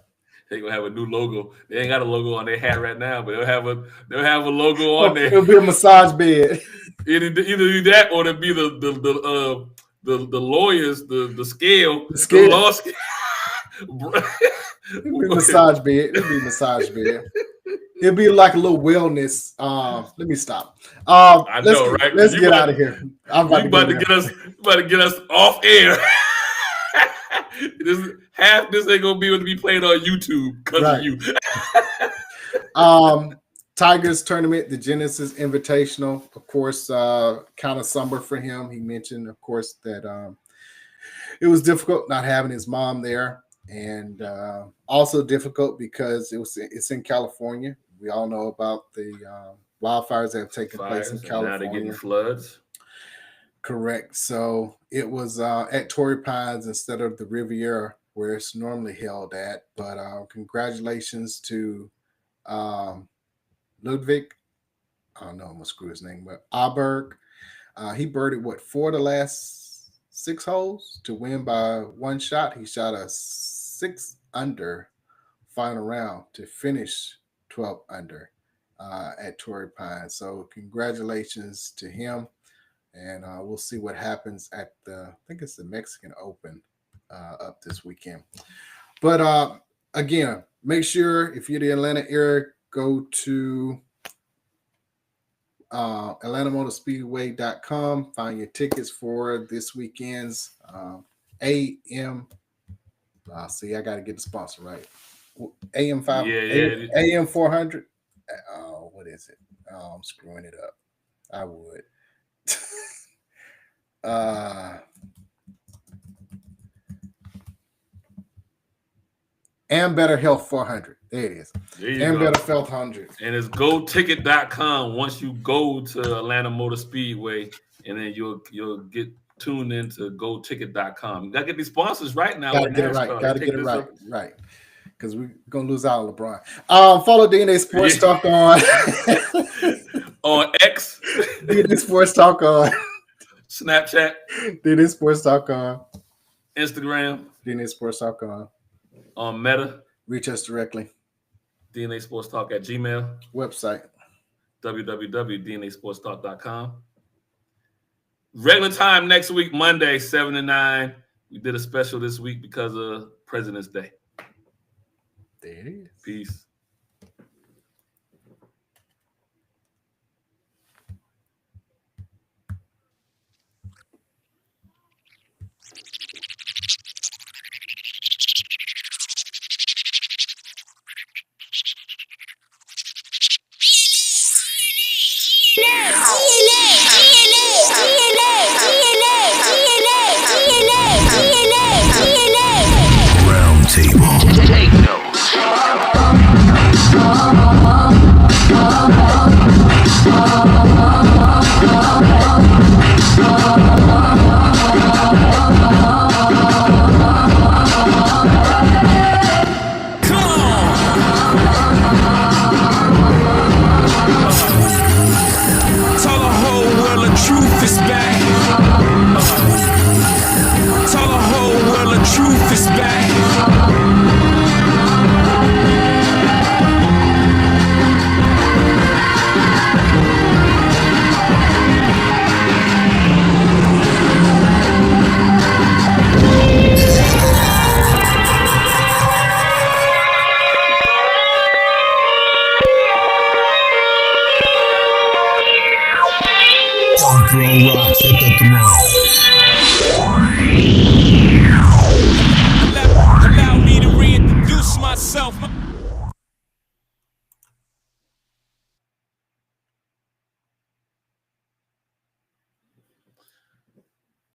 They're gonna have a new logo. They ain't got a logo on their hat right now, but they'll have a logo on there. It'll be a massage bed. Either do that or it'll be the lawyers, the scale. The law scale. It'll be massage bed. It'll be like a little wellness. Let me stop. I know, right? Let's get out of here. I'm about to get us off air. Half this ain't gonna be able to be played on YouTube because of you. Tigers tournament, the Genesis Invitational, of course, kind of somber for him. He mentioned, of course, that it was difficult not having his mom there, and also difficult because it's in California. We all know about the wildfires that have taken place in California. Now they're getting floods. Correct. So it was at Torrey Pines instead of the Riviera where it's normally held at. But congratulations to Ludvig. I don't know, I'm going to screw his name, but Aberg. He birdied, 4 of the last 6 holes to win by 1 shot. He shot a 6 under final round to finish 12 under at Torrey Pines. So congratulations to him. And we'll see what happens at I think it's the Mexican Open up this weekend. But again, make sure if you're the Atlanta area, go to AtlantaMotorspeedway.com. Find your tickets for this weekend's AM. See, I got to get the sponsor right. AM5, AM 400. What is it? Oh, I'm screwing it up. I would. And Better Health 400. There it is. And Better Health 100. And it's goticket.com. Once you go to Atlanta Motor Speedway, and then you'll get tuned into goticket.com. You gotta get these sponsors right now. Gotta get it right. Right. Because we're gonna lose out on LeBron. Follow DNA Sports Talk on on X, DNA Sports Talk on Snapchat, DNA Sports Talk on Instagram, DNA Sports Talk on on Meta. Reach us directly. DNASportsTalk at Gmail. Website. www.dnasportstalk.com. Regular time next week, Monday, 7 to 9. We did a special this week because of President's Day. There it is. Peace. Round table. Take notes. Tell the whole world the truth is back. Tell the whole world the truth is back. Don't throw rocks at the throne.